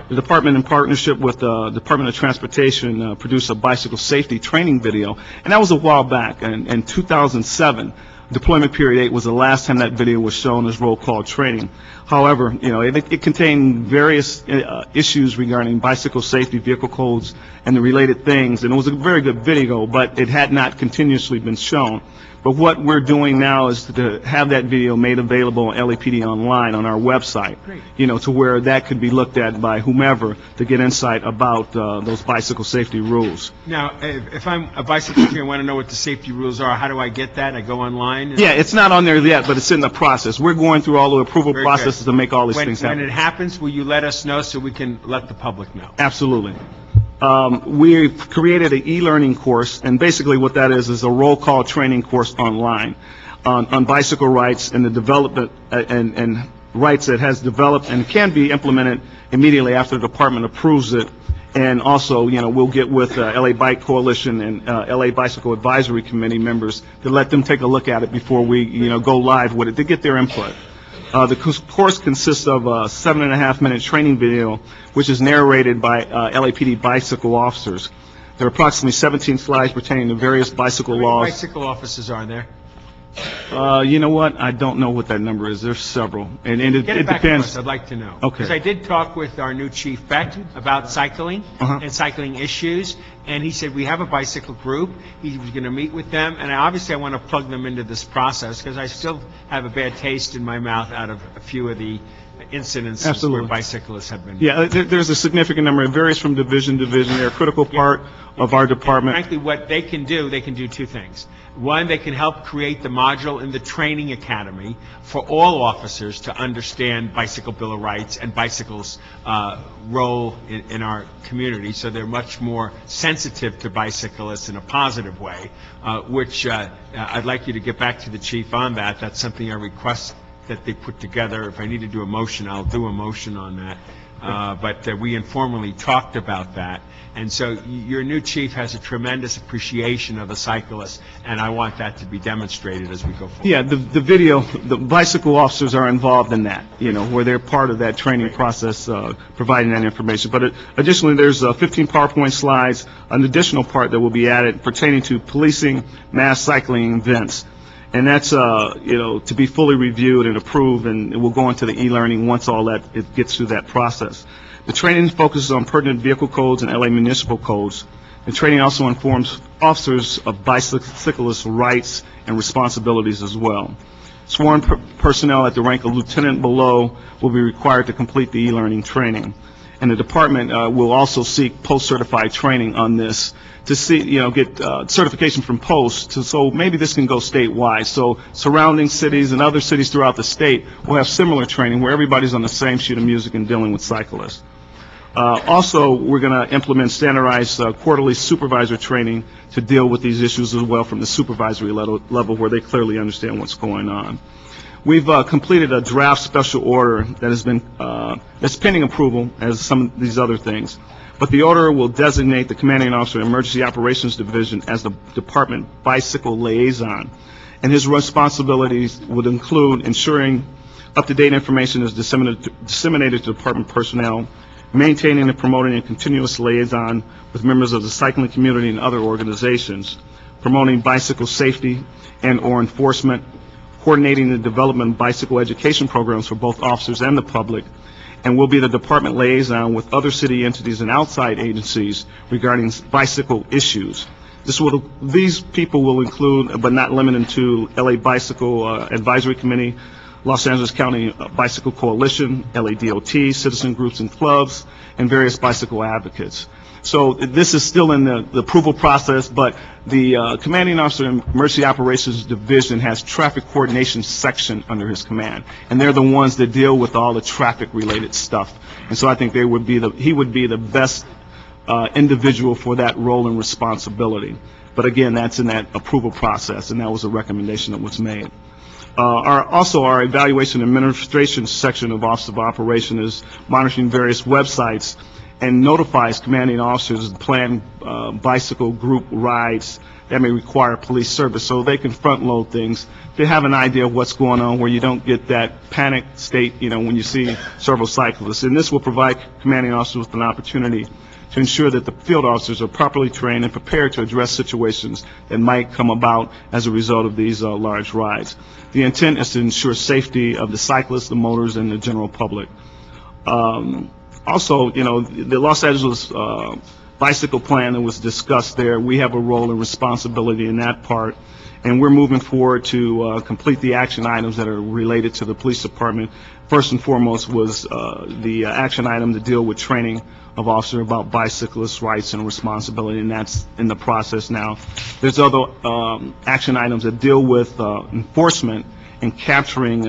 the department, in partnership with the Department of Transportation, produced a bicycle safety training video, and that was a while back. In 2007, deployment period 8 was the last time that video was shown as roll call training. However, it contained various issues regarding bicycle safety, vehicle codes, and the related things, and it was a very good video, but it had not continuously been shown. But what we're doing now is to have that video made available on LAPD online on our website, to where that could be looked at by whomever to get insight about those bicycle safety rules. Now, if I'm a bicyclist and want to know what the safety rules are, how do I get that? I go online? Yeah, it's not on there yet, but it's in the process. We're going through all the approval processes to make all these things happen. When it happens, will you let us know so we can let the public know? Absolutely. We've created an e-learning course, and basically what that is a roll call training course online on bicycle rights and the development and rights that has developed and can be implemented immediately after the department approves it. And also, we'll get with LA Bike Coalition and LA Bicycle Advisory Committee members to let them take a look at it before we, go live with it to get their input. The course consists of a 7.5-minute training video, which is narrated by LAPD bicycle officers. There are approximately 17 slides pertaining to various bicycle laws. How many bicycle officers are there? You know what? I don't know what that number is. There's several, and it Get it back depends. to us. I'd like to know. Okay. Because I did talk with our new chief Beck about cycling and cycling issues, and he said we have a bicycle group. He was going to meet with them, and obviously I want to plug them into this process because I still have a bad taste in my mouth out of a few of the incidents where bicyclists have been. Yeah, there's a significant number. It varies from division to division. They're a critical part of our department. Frankly, what they can do 2 things. One, they can help create the module in the training academy for all officers to understand bicycle bill of rights and bicycles' role in our community, so they're much more sensitive to bicyclists in a positive way, which I'd like you to get back to the chief on that. That's something I request that they put together. If I need to do a motion, I'll do a motion on that. But we informally talked about that. And so your new chief has a tremendous appreciation of the cyclists, and I want that to be demonstrated as we go forward. Yeah, the video, the bicycle officers are involved in that, where they're part of that training process, providing that information. But additionally, there's 15 PowerPoint slides, an additional part that will be added pertaining to policing mass cycling events. And that's, to be fully reviewed and approved, and it will go into the e-learning once all that it gets through that process. The training focuses on pertinent vehicle codes and LA municipal codes. The training also informs officers of bicyclist rights and responsibilities as well. Sworn personnel at the rank of lieutenant below will be required to complete the e-learning training. And the department will also seek post-certified training on this to see, get certification from post, so maybe this can go statewide. So surrounding cities and other cities throughout the state will have similar training where everybody's on the same sheet of music and dealing with cyclists. Also, we're going to implement standardized quarterly supervisor training to deal with these issues as well from the supervisory level where they clearly understand what's going on. We've completed a draft special order that has been that's pending approval as some of these other things. But the order will designate the commanding officer of Emergency Operations Division as the department bicycle liaison, and his responsibilities would include ensuring up-to-date information is disseminated to department personnel, maintaining and promoting a continuous liaison with members of the cycling community and other organizations, promoting bicycle safety and or enforcement, coordinating the development of bicycle education programs for both officers and the public, and will be the department liaison with other city entities and outside agencies regarding bicycle issues. These people will include, but not limited to, LA Bicycle Advisory Committee, Los Angeles County Bicycle Coalition, LA DOT, citizen groups and clubs, and various bicycle advocates. So this is still in the approval process, but the Commanding Officer in Emergency Operations Division has traffic coordination section under his command, and they're the ones that deal with all the traffic-related stuff. And so I think he would be the best individual for that role and responsibility. But again, that's in that approval process, and that was a recommendation that was made. Our evaluation and administration section of Office of Operation is monitoring various websites and notifies commanding officers of planned bicycle group rides that may require police service, so they can front load things. They have an idea of what's going on, where you don't get that panic state, when you see several cyclists. And this will provide commanding officers with an opportunity to ensure that the field officers are properly trained and prepared to address situations that might come about as a result of these large rides. The intent is to ensure safety of the cyclists, the motors, and the general public. Also, the Los Angeles bicycle plan that was discussed there, we have a role and responsibility in that part, and we're moving forward to complete the action items that are related to the police department. First and foremost was the action item to deal with training of officers about bicyclists' rights and responsibility, and that's in the process now. There's other action items that deal with enforcement and capturing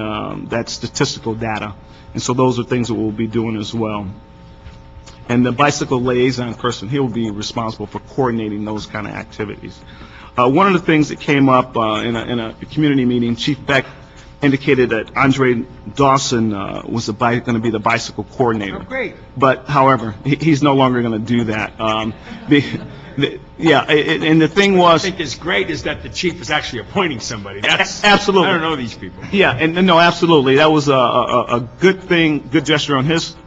that statistical data. And so those are things that we'll be doing as well. And the bicycle liaison person, he'll be responsible for coordinating those kind of activities. One of the things that came up in a community meeting, Chief Beck indicated that Andre Dawson was going to be the bicycle coordinator. Oh, great. But, however, he's no longer going to do that. And the thing was... What I think is great is that the chief is actually appointing somebody. That's absolutely. I don't know these people. Yeah, and no, absolutely. That was a good thing, good gesture on his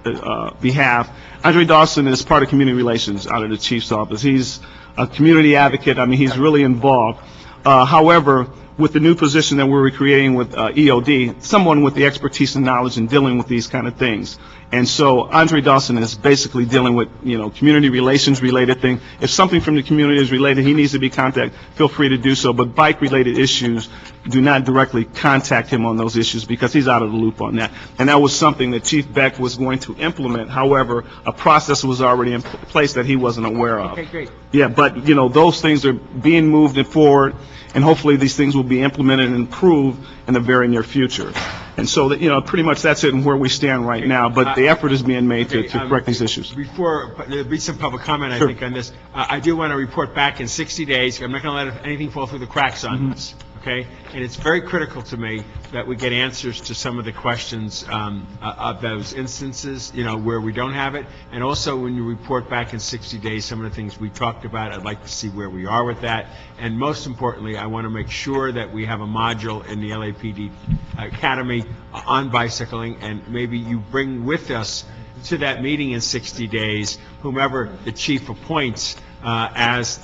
behalf. Andre Dawson is part of community relations out of the chief's office. He's a community advocate. I mean, he's really involved. However, with the new position that we're creating with EOD, someone with the expertise and knowledge in dealing with these kind of things. And so Andre Dawson is basically dealing with, community relations related thing. If something from the community is related, he needs to be contacted, feel free to do so. But bike related issues, do not directly contact him on those issues because he's out of the loop on that. And that was something that Chief Beck was going to implement. However, a process was already in place that he wasn't aware of. Okay, great. Yeah, but, those things are being moved forward, and hopefully these things will be implemented and improved in the very near future. And so, pretty much that's it and where we stand right now. But the effort is being made to correct these issues. Before, there'll be some public comment, I think, on this. I do want to report back in 60 days. I'm not going to let anything fall through the cracks on this, okay? And it's very critical to me that we get answers to some of the questions of those instances, where we don't have it. And also, when you report back in 60 days, some of the things we talked about, I'd like to see where we are with that. And most importantly, I want to make sure that we have a module in the LAPD Academy on bicycling, and maybe you bring with us to that meeting in 60 days whomever the chief appoints as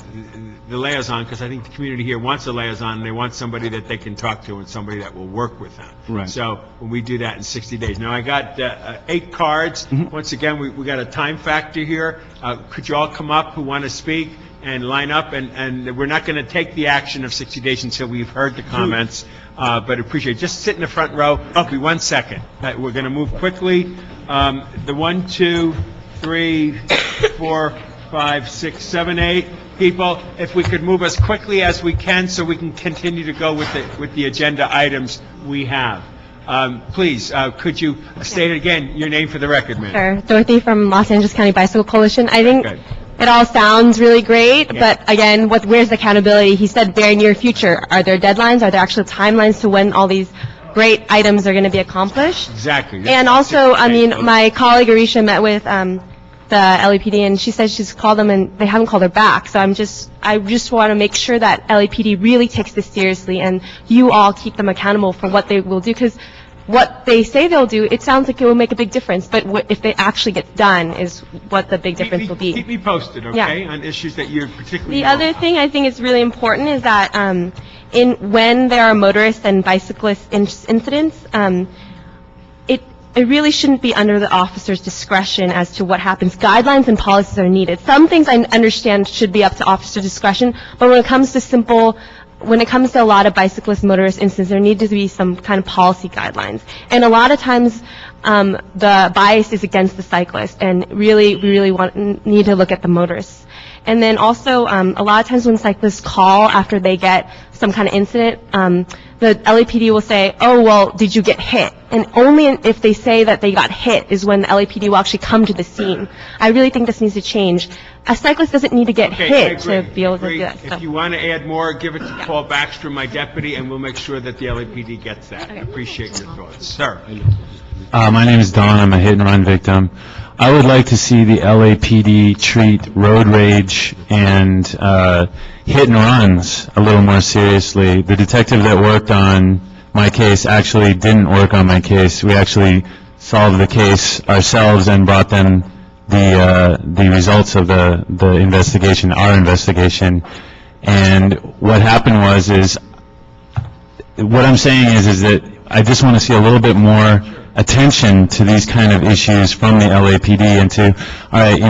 the liaison, because I think the community here wants a liaison, and they want somebody that they can talk to and somebody that will work with them. Right. So when we do that in 60 days. Now, I got 8 cards. Once again, we got a time factor here. Could you all come up who want to speak and line up? And we're not going to take the action of 60 days until we've heard the comments. But appreciate it. Just sit in the front row. Okay, 1 second. We're going to move quickly. The 1, 2, 3, 4, 5, 6, 7, 8 people. If we could move as quickly as we can, so we can continue to go with the agenda items we have. Please, could you state again your name for the record, ma'am? Sure. Dorothy from Los Angeles County Bicycle Coalition. I think it all sounds really great, but again, where's the accountability? He said very near future. Are there deadlines? Are there actual timelines to when all these great items are going to be accomplished? Exactly. And also, my colleague Arisha met with the LAPD, and she said she's called them and they haven't called her back. So I just want to make sure that LAPD really takes this seriously, and you all keep them accountable for what they will do, because what they say they'll do, it sounds like it will make a big difference, but if they actually get done is what the big difference will be. Keep me posted, okay, on issues that you're particularly The other thing I think is really important is that when there are motorist and bicyclist incidents, it really shouldn't be under the officer's discretion as to what happens. Guidelines and policies are needed. Some things I understand should be up to officer discretion, but when it comes to a lot of bicyclist motorist incidents, there need to be some kind of policy guidelines. And a lot of times, the bias is against the cyclist, and we really need to look at the motorists. And then also, a lot of times when cyclists call after they get some kind of incident, the LAPD will say, oh, well, did you get hit? And only if they say that they got hit is when the LAPD will actually come to the scene. I really think this needs to change. A cyclist doesn't need to get hit to be able to do that. If you want to add more, give it to Paul Baxter, my deputy, and we'll make sure that the LAPD gets that. I appreciate your thoughts. Sir. My name is Don. I'm a hit-and-run victim. I would like to see the LAPD treat road rage and hit-and-runs a little more seriously. The detective that worked on my case actually didn't work on my case. We actually solved the case ourselves and brought them the results of the investigation, our investigation. And what happened is what I'm saying is that I just want to see a little bit more attention to these kind of issues from the LAPD and to, all right,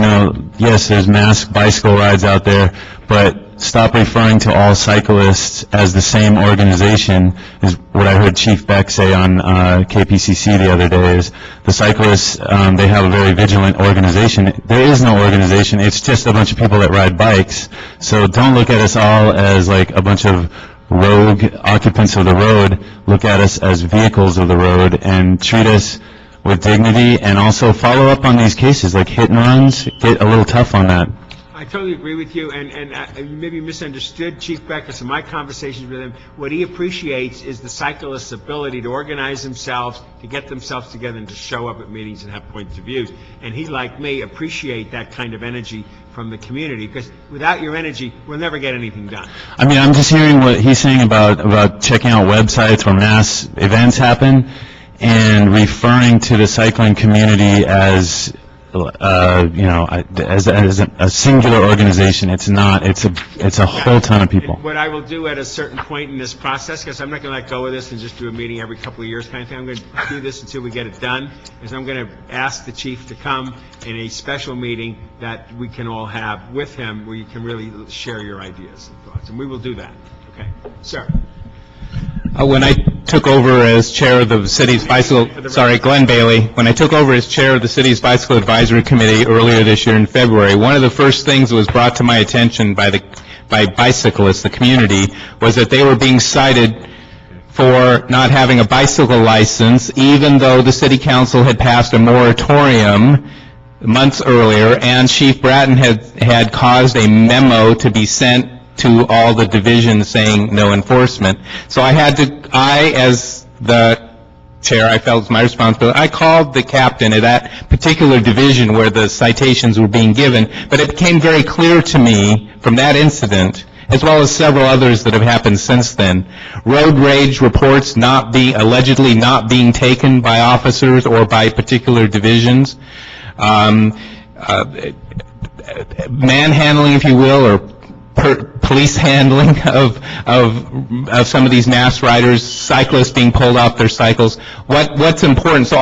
yes, there's mass bicycle rides out there, but stop referring to all cyclists as the same organization, is what I heard Chief Beck say on KPCC the other day, is the cyclists, they have a very vigilant organization. There is no organization, it's just a bunch of people that ride bikes. So don't look at us all as like a bunch of rogue occupants of the road. Look at us as vehicles of the road and treat us with dignity, and also follow up on these cases like hit and runs. Get a little tough on that. I totally agree with you, and you maybe misunderstood Chief Becker. In my conversations with him, what he appreciates is the cyclist's ability to organize themselves, to get themselves together, and to show up at meetings and have points of views. And he, like me, appreciate that kind of energy from the community, because without your energy, we'll never get anything done. I mean, I'm just hearing what he's saying about checking out websites where mass events happen and referring to the cycling community as as a singular organization. It's not. It's a whole ton of people. What I will do at a certain point in this process, because I'm not going to let go of this and just do a meeting every couple of years kind of thing. I'm going to do this until we get it done, is I'm going to ask the chief to come in a special meeting that we can all have with him, where you can really share your ideas and thoughts, and we will do that. Okay, sir. When I took over as chair of the city's Glenn Bailey, when I took over as chair of the city's bicycle advisory committee earlier this year in February, one of the first things that was brought to my attention by bicyclists, the community, was that they were being cited for not having a bicycle license, even though the city council had passed a moratorium months earlier, and Chief Bratton had caused a memo to be sent to all the divisions saying no enforcement. So I, as the chair, I felt it was my responsibility. I called the captain of that particular division where the citations were being given, but it became very clear to me from that incident, as well as several others that have happened since then, road rage reports allegedly not being taken by officers or by particular divisions, manhandling, if you will, or police handling of some of these mass riders, cyclists being pulled off their cycles. What's important? So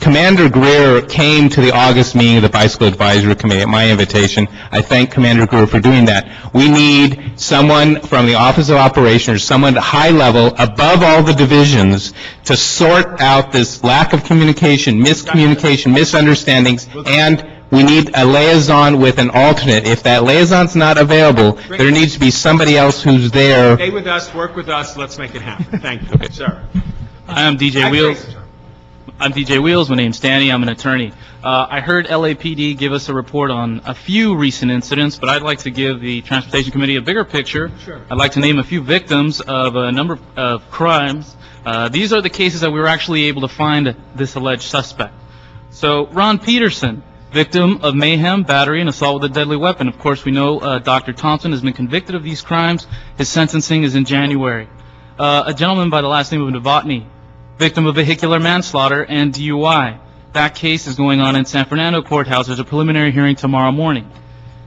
Commander Greer came to the August meeting of the Bicycle Advisory Committee at my invitation. I thank Commander Greer for doing that. We need someone from the Office of Operations, someone at high level, above all the divisions, to sort out this lack of communication, miscommunication, misunderstandings, and we need a liaison with an alternate. If that liaison's not available, there needs to be somebody else who's there. Stay with us, work with us, let's make it happen. Thank you. Okay. Sir. I'm DJ Wheels. My name's Danny. I'm an attorney. I heard LAPD give us a report on a few recent incidents, but I'd like to give the Transportation Committee a bigger picture. Sure. I'd like to name a few victims of a number of crimes. These are the cases that we were actually able to find this alleged suspect. So, Ron Peterson, victim of mayhem, battery, and assault with a deadly weapon. Of course, we know Dr. Thompson has been convicted of these crimes. His sentencing is in January. A gentleman by the last name of Novotny, victim of vehicular manslaughter and DUI. That case is going on in San Fernando Courthouse. There's a preliminary hearing tomorrow morning.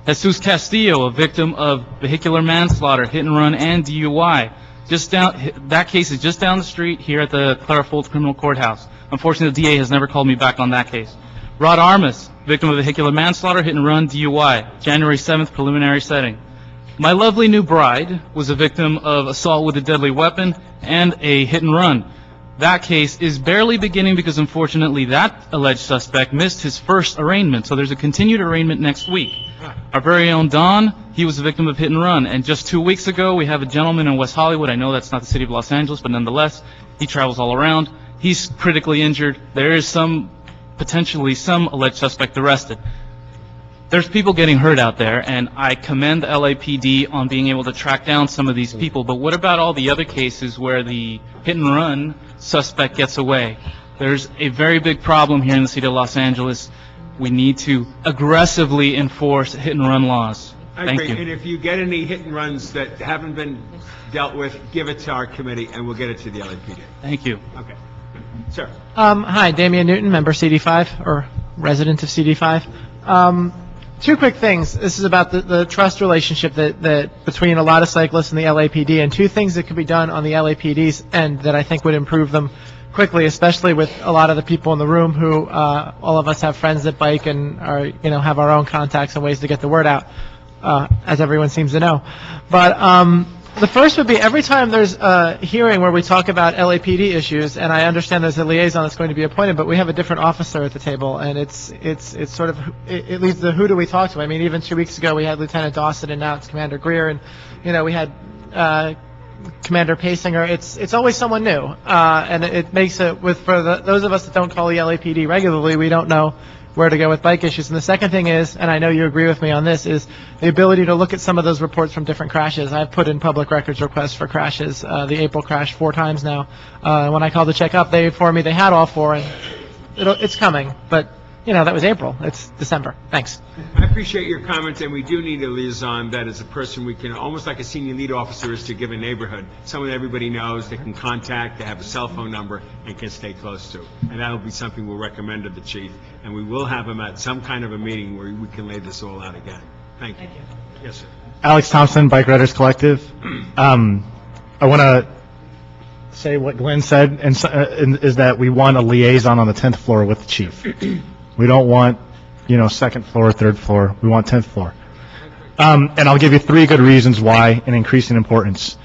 Jesus Castillo, a victim of vehicular manslaughter, hit and run, and DUI. That case is just down the street here at the Clara Foltz Criminal Courthouse. Unfortunately, the DA has never called me back on that case. Rod Armas, victim of vehicular manslaughter, hit and run, DUI, January 7th, preliminary setting. My lovely new bride was a victim of assault with a deadly weapon and a hit and run. That case is barely beginning because, unfortunately, that alleged suspect missed his first arraignment, so there's a continued arraignment next week. Our very own Don, he was a victim of hit and run, and just 2 weeks ago, we have a gentleman in West Hollywood. I know that's not the city of Los Angeles, but nonetheless, he travels all around. He's critically injured. There is potentially some alleged suspect arrested. There's people getting hurt out there, and I commend the LAPD on being able to track down some of these people, but what about all the other cases where the hit and run suspect gets away? There's a very big problem here in the city of Los Angeles. We need to aggressively enforce hit and run laws. I Thank agree. you. And if you get any hit and runs that haven't been dealt with, give it to our committee, and we'll get it to the LAPD. Thank you. Okay. Sir. Hi, Damian Newton, member CD5, or resident of CD5. Two quick things. This is about the trust relationship that between a lot of cyclists and the LAPD, and two things that could be done on the LAPD's end that I think would improve them quickly, especially with a lot of the people in the room who all of us have friends that bike and are, have our own contacts and ways to get the word out, as everyone seems to know. But the first would be every time there's a hearing where we talk about LAPD issues, and I understand there's a liaison that's going to be appointed, but we have a different officer at the table, and it's sort of, it leads to who do we talk to? I mean, even 2 weeks ago we had Lieutenant Dawson, and now it's Commander Greer, and we had Commander Pasinger. It's always someone new, and it makes it for those of us that don't call the LAPD regularly, we don't know where to go with bike issues. And the second thing is, and I know you agree with me on this, is the ability to look at some of those reports from different crashes. I've put in public records requests for crashes, the April crash 4 times now. When I called to check up, they informed me they had all 4, and it's coming. But, that was April. It's December. Thanks. I appreciate your comments, and we do need a liaison that is a person we can, almost like a senior lead officer is to give a neighborhood, someone everybody knows, they can contact, they have a cell phone number, and can stay close to. And that'll be something we'll recommend to the chief, and we will have him at some kind of a meeting where we can lay this all out again. Thank you. Yes, sir. Alex Thompson, Bike Riders Collective. I want to say what Glenn said, is that we want a liaison on the 10th floor with the chief. We don't want, second floor, third floor. We want 10th floor. And I'll give you 3 good reasons why in increasing importance.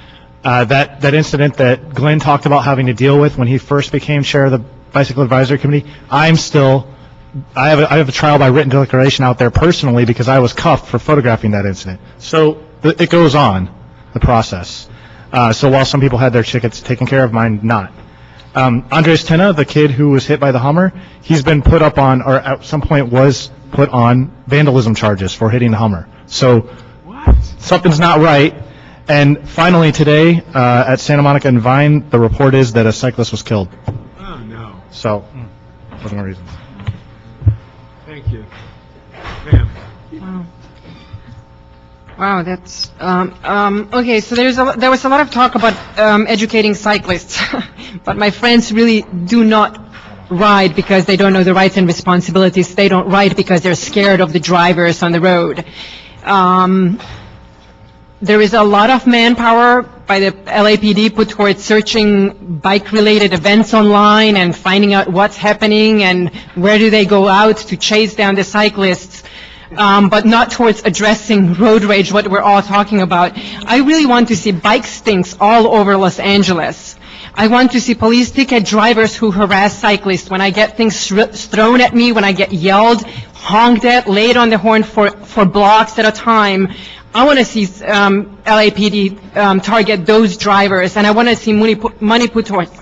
That incident that Glenn talked about having to deal with when he first became chair of the Bicycle Advisory Committee, I have a trial by written declaration out there personally because I was cuffed for photographing that incident. So it goes on, the process. So while some people had their tickets taken care of, mine not. Andres Tena, the kid who was hit by the Hummer, he's been put up on, or at some point was put on vandalism charges for hitting the Hummer. So something's not right. And finally today, at Santa Monica and Vine, the report is that a cyclist was killed. Oh, no. So, those are my reasons. Thank you. Ma'am. Wow, that's okay. So there was a lot of talk about educating cyclists, but my friends really do not ride because they don't know the rights and responsibilities. They don't ride because they're scared of the drivers on the road. There is a lot of manpower by the LAPD put towards searching bike-related events online and finding out what's happening and where do they go out to chase down the cyclists. But not towards addressing road rage, what we're all talking about. I really want to see bike stinks all over Los Angeles. I want to see police ticket drivers who harass cyclists. When I get things thrown at me, when I get yelled, honked at, laid on the horn for blocks at a time, I want to see LAPD target those drivers, and I want to see money put towards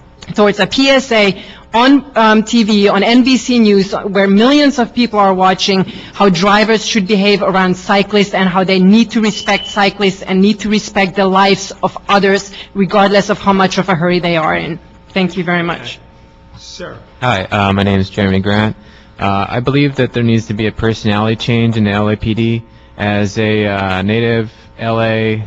a PSA on TV, on NBC News, where millions of people are watching how drivers should behave around cyclists and how they need to respect cyclists and need to respect the lives of others, regardless of how much of a hurry they are in. Thank you very much. Sir. Hi, my name is Jeremy Grant. I believe that there needs to be a personality change in the LAPD. As a native LA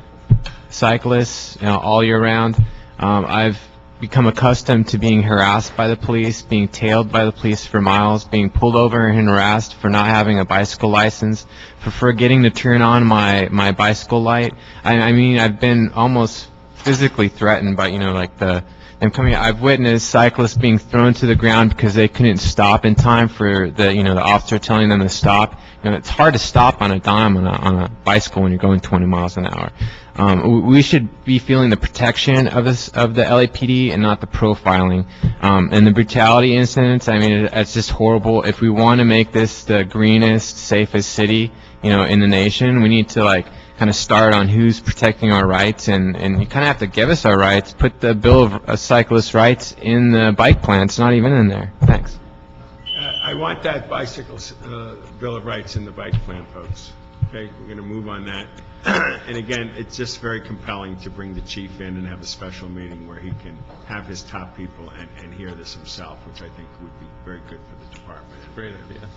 cyclist, all year round, I've become accustomed to being harassed by the police, being tailed by the police for miles, being pulled over and harassed for not having a bicycle license, for forgetting to turn on my bicycle light. I mean, I've been almost physically threatened by, like them coming. I've witnessed cyclists being thrown to the ground because they couldn't stop in time for the officer telling them to stop. It's hard to stop on a dime on a bicycle when you're going 20 miles an hour. We should be feeling the protection of the LAPD and not the profiling. And the brutality incidents, it's just horrible. If we want to make this the greenest, safest city, in the nation, we need to kind of start on who's protecting our rights, and you kind of have to give us our rights. Put the Bill of Cyclist Rights in the bike plan. It's not even in there. Thanks. I want that Bill of Rights in the bike plan, folks. Okay, we're going to move on that. And again, it's just very compelling to bring the chief in and have a special meeting where he can have his top people and hear this himself, which I think would be very good for the department. Great idea.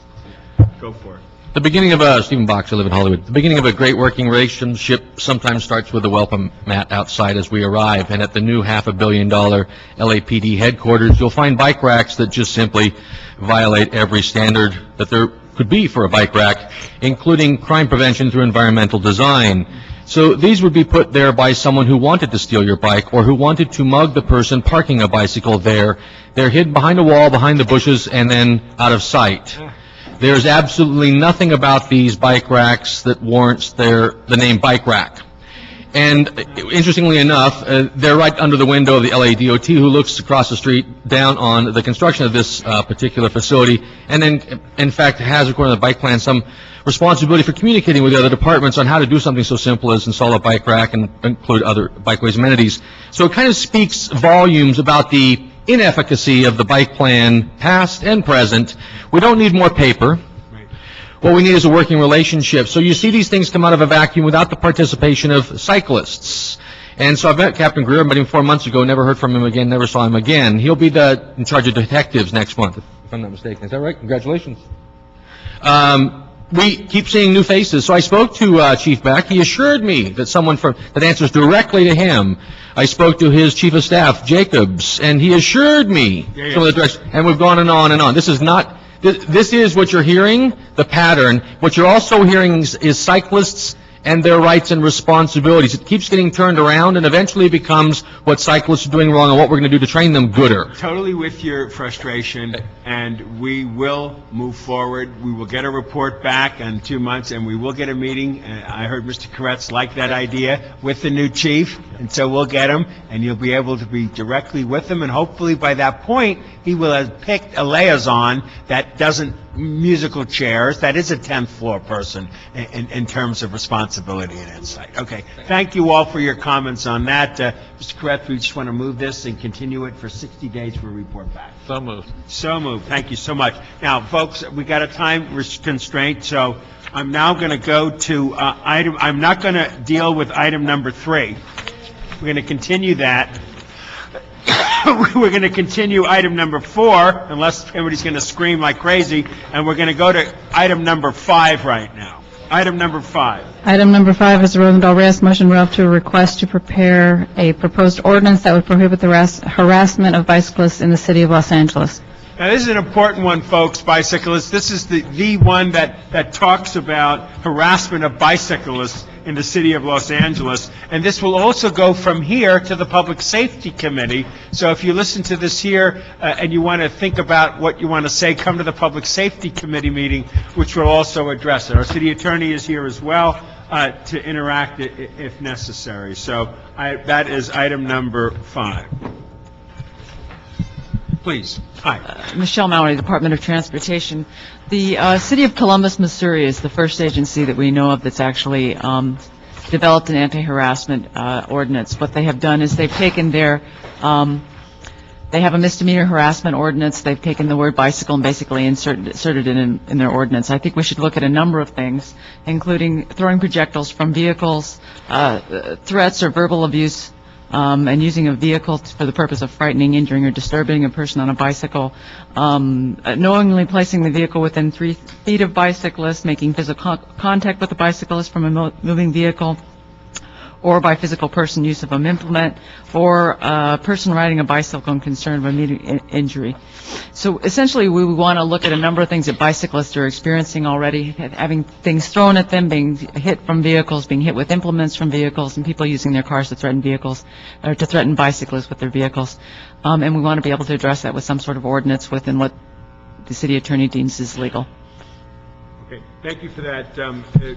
Go for it. The beginning of Stephen Box, I live in Hollywood. The beginning of a great working relationship sometimes starts with a welcome mat outside as we arrive. And at the new $500 million LAPD headquarters, you'll find bike racks that just simply violate every standard that there could be for a bike rack, including crime prevention through environmental design. So these would be put there by someone who wanted to steal your bike or who wanted to mug the person parking a bicycle there. They're hidden behind a wall, behind the bushes, and then out of sight. There's absolutely nothing about these bike racks that warrants the name bike rack. And interestingly enough, they're right under the window of the LADOT, who looks across the street down on the construction of this particular facility, and then, in fact, has, according to the bike plan, some responsibility for communicating with the other departments on how to do something so simple as install a bike rack and include other Bikeways amenities. So it kind of speaks volumes about the inefficacy of the bike plan, past and present. We don't need more paper. What we need is a working relationship. So you see these things come out of a vacuum without the participation of cyclists. And so I met Captain Greer, met him 4 months ago, never heard from him again, never saw him again. He'll be in charge of detectives next month, if I'm not mistaken. Is that right? Congratulations. We keep seeing new faces. So I spoke to Chief Beck. He assured me that someone that answers directly to him. I spoke to his chief of staff, Jacobs, and he assured me some of the direction. And we've gone and on and on. This is not. This is what you're hearing, the pattern. What you're also hearing is cyclists and their rights and responsibilities. It keeps getting turned around and eventually becomes what cyclists are doing wrong and what we're going to do to train them gooder. Totally with your frustration, and we will move forward. We will get a report back in 2 months, and we will get a meeting. I heard Mr. Koretz like that idea with the new chief, and so we'll get him, and you'll be able to be directly with him, and hopefully by that point, he will have picked a liaison that doesn't musical chairs, that is a 10th floor person in terms of responsibility and insight. Okay, thank you all for your comments on that. Mr. Koretz, we just want to move this and continue it for 60 days for a report back. So moved. So moved. Thank you so much. Now, folks, we got a time constraint, so I'm now going to go to I'm not going to deal with item number 3. We're going to continue that. We're going to continue item number 4, unless everybody's going to scream like crazy, and we're going to go to item number 5 right now. Item number 5. Item number 5 is the Rosendahl Reyes motion relative to a request to prepare a proposed ordinance that would prohibit the harassment of bicyclists in the city of Los Angeles. Now, this is an important one, folks, bicyclists. This is the one that talks about harassment of bicyclists in the city of Los Angeles. And this will also go from here to the Public Safety Committee. So if you listen to this here and you want to think about what you want to say, come to the Public Safety Committee meeting, which will also address it. Our city attorney is here as well to interact if necessary. So that is item number 5. Please. Hi. Michelle Mallory, Department of Transportation. The City of Columbus, Missouri is the first agency that we know of that's actually developed an anti-harassment ordinance. What they have done is they've taken they have a misdemeanor harassment ordinance. They've taken the word bicycle and basically inserted it in their ordinance. I think we should look at a number of things, including throwing projectiles from vehicles, threats or verbal abuse, and using a vehicle for the purpose of frightening, injuring, or disturbing a person on a bicycle, knowingly placing the vehicle within 3 feet of bicyclists, making physical contact with the bicyclist from a moving vehicle, or by physical person use of an implement, or a person riding a bicycle and concerned of immediate injury. So essentially, we want to look at a number of things that bicyclists are experiencing already, having things thrown at them, being hit from vehicles, being hit with implements from vehicles, and people using their cars to threaten vehicles, or to threaten bicyclists with their vehicles. And we want to be able to address that with some sort of ordinance within what the city attorney deems is legal. Okay, thank you for that.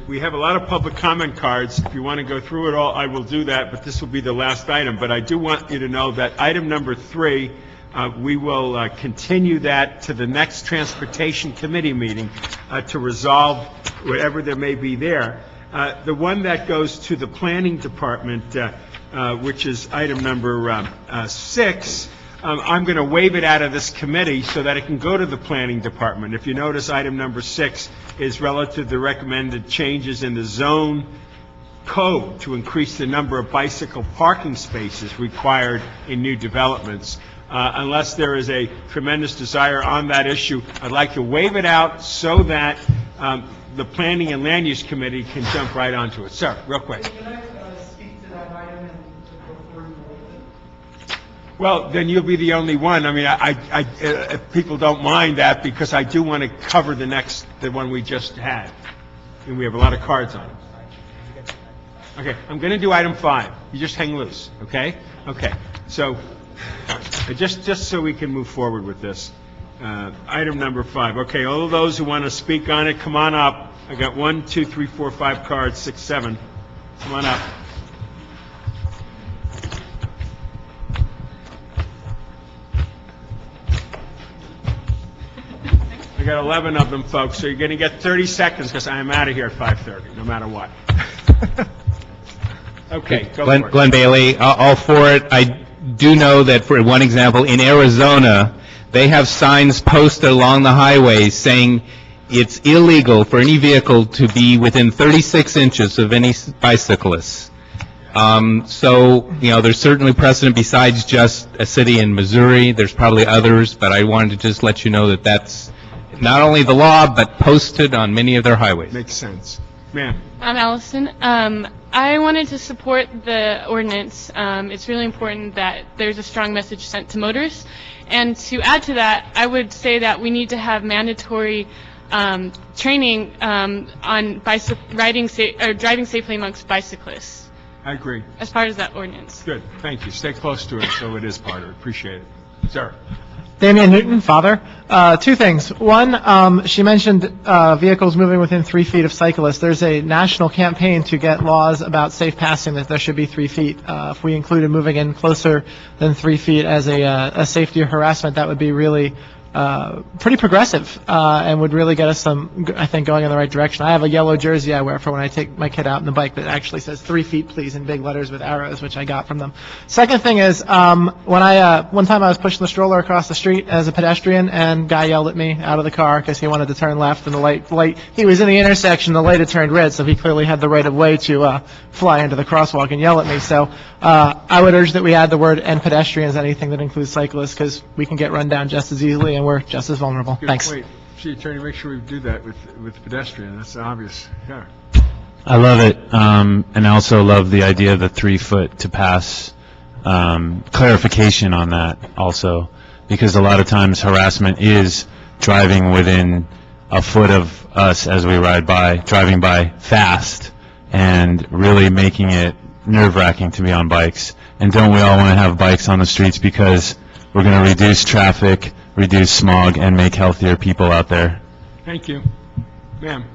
We have a lot of public comment cards. If you want to go through it all, I will do that, but this will be the last item. But I do want you to know that item number 3, we will continue that to the next Transportation Committee meeting to resolve whatever there may be there. The one that goes to the Planning Department, which is item number 6, I'm going to waive it out of this committee so that it can go to the Planning Department. If you notice, item number 6 is relative to the recommended changes in the zone code to increase the number of bicycle parking spaces required in new developments. Unless there is a tremendous desire on that issue, I'd like to waive it out so that the Planning and Land Use Committee can jump right onto it. Sir, real quick. Well, then you'll be the only one. I mean, if people don't mind that, because I do want to cover the one we just had. And we have a lot of cards on it. Okay, I'm going to do item 5. You just hang loose, okay? Okay, so just so we can move forward with this. Item number 5. Okay, all of those who want to speak on it, come on up. I got 1, 2, 3, 4, 5 cards, 6, 7. Come on up. I got 11 of them, folks, so you're going to get 30 seconds because I am out of here at 5:30, no matter what. Okay, go for it. Glenn Bailey, all for it. I do know that, for one example, in Arizona, they have signs posted along the highways saying it's illegal for any vehicle to be within 36 inches of any bicyclist. So, there's certainly precedent besides just a city in Missouri. There's probably others, but I wanted to just let you know that that's not only the law, but posted on many of their highways. Makes sense. Ma'am. I'm Allison. I wanted to support the ordinance. It's really important that there's a strong message sent to motorists. And to add to that, I would say that we need to have mandatory training on driving safely amongst bicyclists. I agree. As part of that ordinance. Good. Thank you. Stay close to it so it is part of it. Appreciate it. Sir. Damian Newton, father. 2 things. One, she mentioned vehicles moving within 3 feet of cyclists. There's a national campaign to get laws about safe passing that there should be 3 feet. If we included moving in closer than 3 feet as a safety or harassment, that would be really pretty progressive and would really get us some, I think, going in the right direction. I have a yellow jersey I wear for when I take my kid out on the bike that actually says 3 feet, please, in big letters with arrows, which I got from them. Second thing is, one time I was pushing the stroller across the street as a pedestrian, and guy yelled at me out of the car because he wanted to turn left, and the light, he was in the intersection, the light had turned red, so he clearly had the right of way to fly into the crosswalk and yell at me. So I would urge that we add the word "and pedestrians" anything that includes cyclists, because we can get run down just as easily, and we're just as vulnerable. Good. Thanks. Wait, City Attorney, make sure we do that with pedestrian. That's obvious. Yeah. I love it, and I also love the idea of the 3 foot to pass. Clarification on that also, because a lot of times harassment is driving within a foot of us as we ride by, driving by fast, and really making it nerve-wracking to be on bikes. And don't we all want to have bikes on the streets because we're going to reduce traffic, reduce smog, and make healthier people out there? Thank you. Ma'am.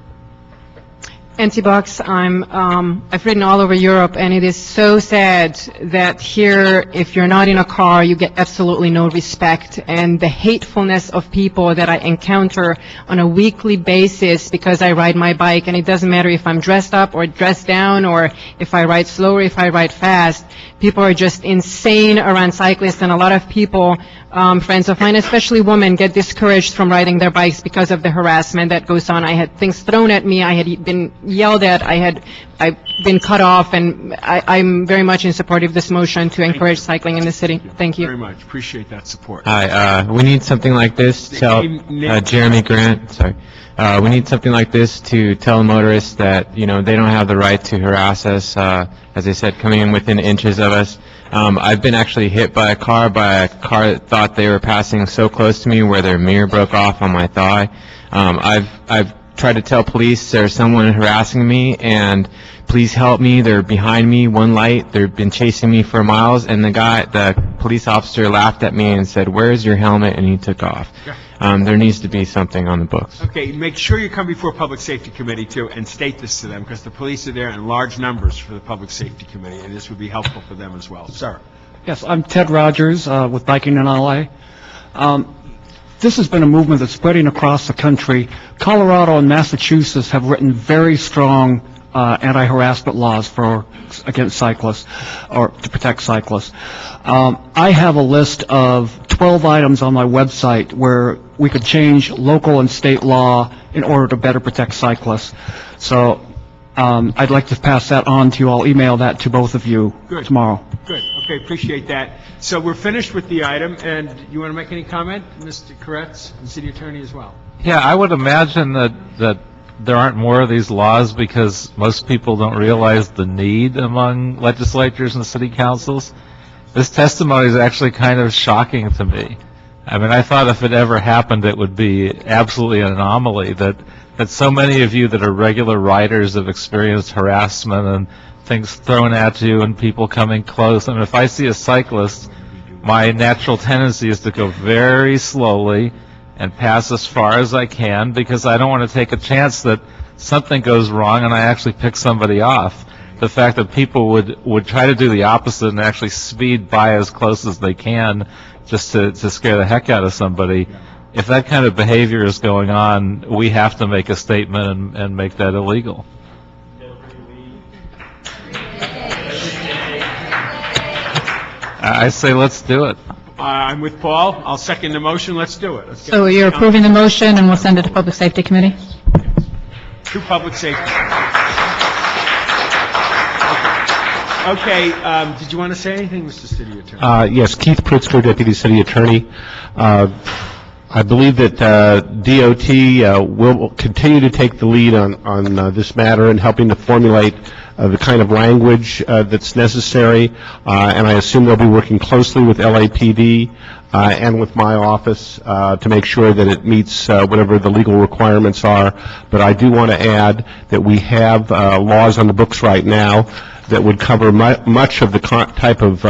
Anti-box. I've ridden all over Europe, and it is so sad that here, if you're not in a car, you get absolutely no respect. And the hatefulness of people that I encounter on a weekly basis because I ride my bike, and it doesn't matter if I'm dressed up or dressed down, or if I ride slow or if I ride fast. People are just insane around cyclists, and a lot of people, friends of mine, especially women, get discouraged from riding their bikes because of the harassment that goes on. I had things thrown at me. I had been, yelled at, I've been cut off, and I'm very much in support of this motion to encourage cycling in the city. Thank you. Very much. Appreciate that support. Hi, we need something like this to tell, Jeremy Grant, sorry. We need something like this to tell motorists that, they don't have the right to harass us, as I said, coming in within inches of us. I've been actually hit by a car that thought they were passing so close to me where their mirror broke off on my thigh. I've tried to tell police there's someone harassing me, and please help me. They're behind me, one light. They've been chasing me for miles, and the police officer laughed at me and said, "Where's your helmet?" and he took off. There needs to be something on the books. Okay, make sure you come before Public Safety Committee, too, and state this to them, because the police are there in large numbers for the Public Safety Committee, and this would be helpful for them as well. Sir. Yes, I'm Ted Rogers with Biking in LA. This has been a movement that's spreading across the country. Colorado and Massachusetts have written very strong anti-harassment laws against cyclists, or to protect cyclists. I have a list of 12 items on my website where we could change local and state law in order to better protect cyclists. So I'd like to pass that on to you. I'll email that to both of you tomorrow. Good. Okay, appreciate that. So we're finished with the item, and you want to make any comment, Mr. Koretz, and City Attorney as well? Yeah, I would imagine that there aren't more of these laws because most people don't realize the need among legislatures and city councils. This testimony is actually kind of shocking to me. I mean, I thought if it ever happened, it would be absolutely an anomaly that so many of you that are regular riders have experienced harassment and things thrown at you and people coming close. I mean, if I see a cyclist, my natural tendency is to go very slowly and pass as far as I can because I don't want to take a chance that something goes wrong and I actually pick somebody off. The fact that people would try to do the opposite and actually speed by as close as they can just to scare the heck out of somebody, if that kind of behavior is going on, we have to make a statement and make that illegal. I say let's do it. I'm with Paul. I'll second the motion. Let's do it. Let's So you're approving the motion, and we'll send it to Public Safety Committee? To Public Safety. Okay, did you want to say anything, Mr. City Attorney? Yes, Keith Pritzker, Deputy City Attorney. I believe that DOT will continue to take the lead on this matter and helping to formulate the kind of language that's necessary, and I assume they'll be working closely with LAPD and with my office to make sure that it meets whatever the legal requirements are. But I do want to add that we have laws on the books right now that would cover much of the type of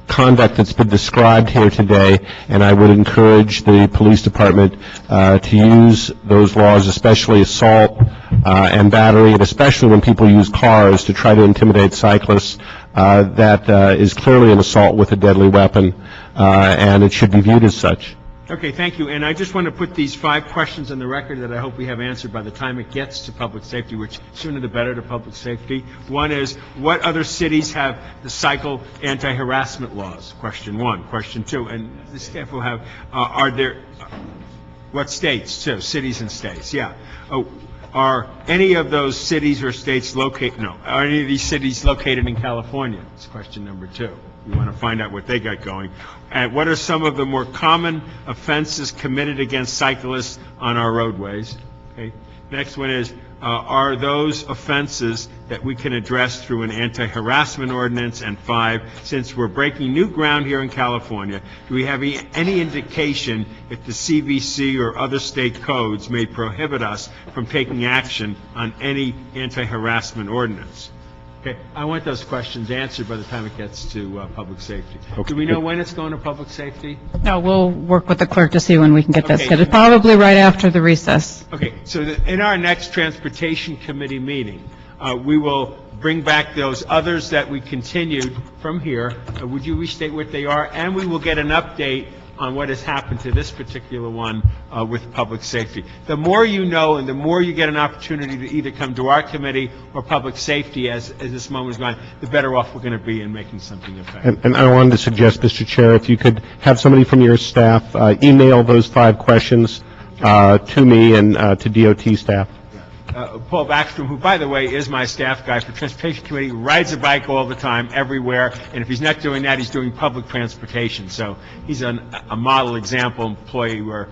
conduct that's been described here today, and I would encourage the police department to use those laws, especially assault and battery, and especially when people use cars to try to intimidate cyclists. That is clearly an assault with a deadly weapon, and it should be viewed as such. Okay, thank you. And I just want to put these 5 questions on the record that I hope we have answered by the time it gets to public safety, which sooner the better to public safety. One is, what other cities have the cycle anti-harassment laws? Question 1. Question 2, and the staff will have, are there, what states? So, cities and states, yeah. Are any of those cities or states located, are any of these cities located in California? That's question number 2. We want to find out what they got going. And what are some of the more common offenses committed against cyclists on our roadways? Okay. Next one is, are those offenses that we can address through an anti-harassment ordinance? And 5, since we're breaking new ground here in California, do we have any indication if the CVC or other state codes may prohibit us from taking action on any anti-harassment ordinance? Okay, I want those questions answered by the time it gets to public safety. Okay. Do we know when it's going to public safety? No, we'll work with the clerk to see when we can get that scheduled, probably right after the recess. Okay, so in our next Transportation Committee meeting, we will bring back those others that we continued from here. Would you restate what they are? And we will get an update on what has happened to this particular one with public safety. The more you know and the more you get an opportunity to either come to our committee or public safety as this moment is going, the better off we're going to be in making something effective. And I wanted to suggest, Mr. Chair, if you could have somebody from your staff email those 5 questions to me and to DOT staff. Paul Backstrom, who, by the way, is my staff guy for Transportation Committee, rides a bike all the time, everywhere, and if he's not doing that, he's doing public transportation. So he's a model example employee where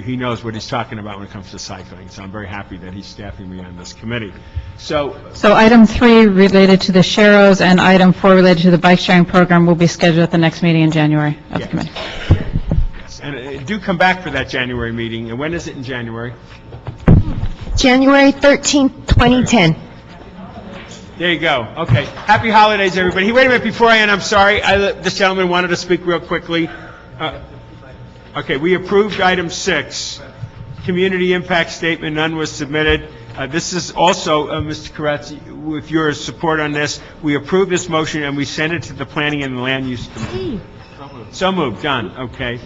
he knows what he's talking about when it comes to cycling. So I'm very happy that he's staffing me on this committee. So item 3 related to the Sharrows and item 4 related to the bike sharing program will be scheduled at the next meeting in January of the committee. And do come back for that January meeting. And when is it in January? January 13th, 2010. There you go. Okay. Happy holidays, everybody. Hey, wait a minute. Before I end, I'm sorry. This gentleman wanted to speak real quickly. Okay, we approved item 6, community impact statement, none was submitted. This is also, Mr. Koretz, with your support on this, we approved this motion and we sent it to the Planning and Land Use Committee. So moved, done, okay.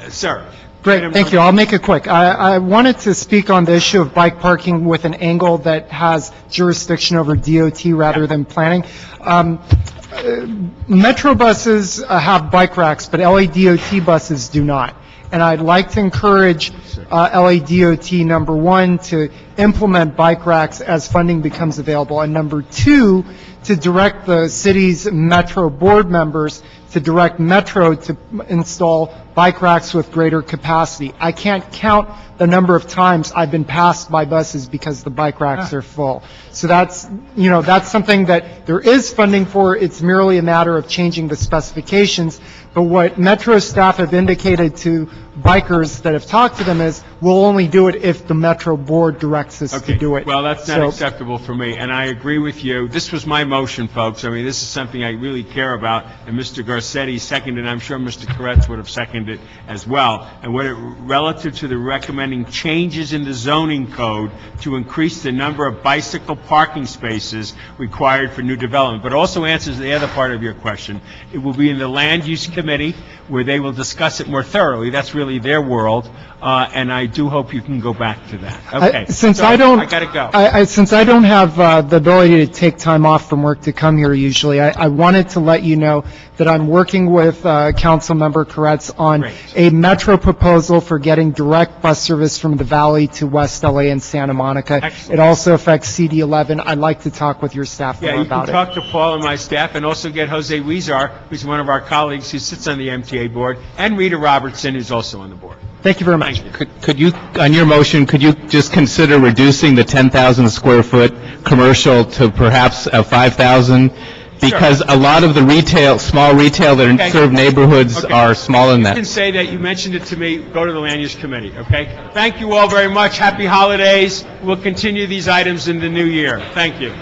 Sir. Great, thank you. I'll make it quick. I wanted to speak on the issue of bike parking with an angle that has jurisdiction over DOT rather than planning. Metro buses have bike racks, but LADOT buses do not. And I'd like to encourage LADOT, number 1, to implement bike racks as funding becomes available, and number 2, to direct the city's Metro board members to direct Metro to install bike racks with greater capacity. I can't count the number of times I've been passed by buses because the bike racks are full. So that's something that there is funding for. It's merely a matter of changing the specifications. But what Metro staff have indicated to bikers that have talked to them is, we'll only do it if the Metro board directs us to do it. Well, that's not acceptable for me, and I agree with you. This was my motion, folks. I mean, this is something I really care about, and Mr. Garcetti seconded, and I'm sure Mr. Koretz would have seconded as well. And relative to the recommending changes in the zoning code to increase the number of bicycle parking spaces required for new development, but also answers the other part of your question. It will be in the Land Use Committee where they will discuss it more thoroughly. That's really their world, and I do hope you can go back to that. Okay. I gotta go. Since I don't have the ability to take time off from work to come here usually, I wanted to let you know that I'm working with Councilmember Koretz on a Metro proposal for getting direct bus service from the Valley to West LA and Santa Monica. Excellent. It also affects CD11. I'd like to talk with your staff more about it. Yeah, you can talk to Paul and my staff, and also get Jose Huizar, who's one of our colleagues who sits on the MTA board, and Rita Robertson, who's also on the board. Thank you very much. Could you, on your motion, could you just consider reducing the 10,000 square foot commercial to perhaps 5,000? Because a lot of the small retail that serve neighborhoods are smaller than that. You can say that you mentioned it to me. Go to the Land Use Committee, okay? Thank you all very much. Happy holidays. We'll continue these items in the new year. Thank you.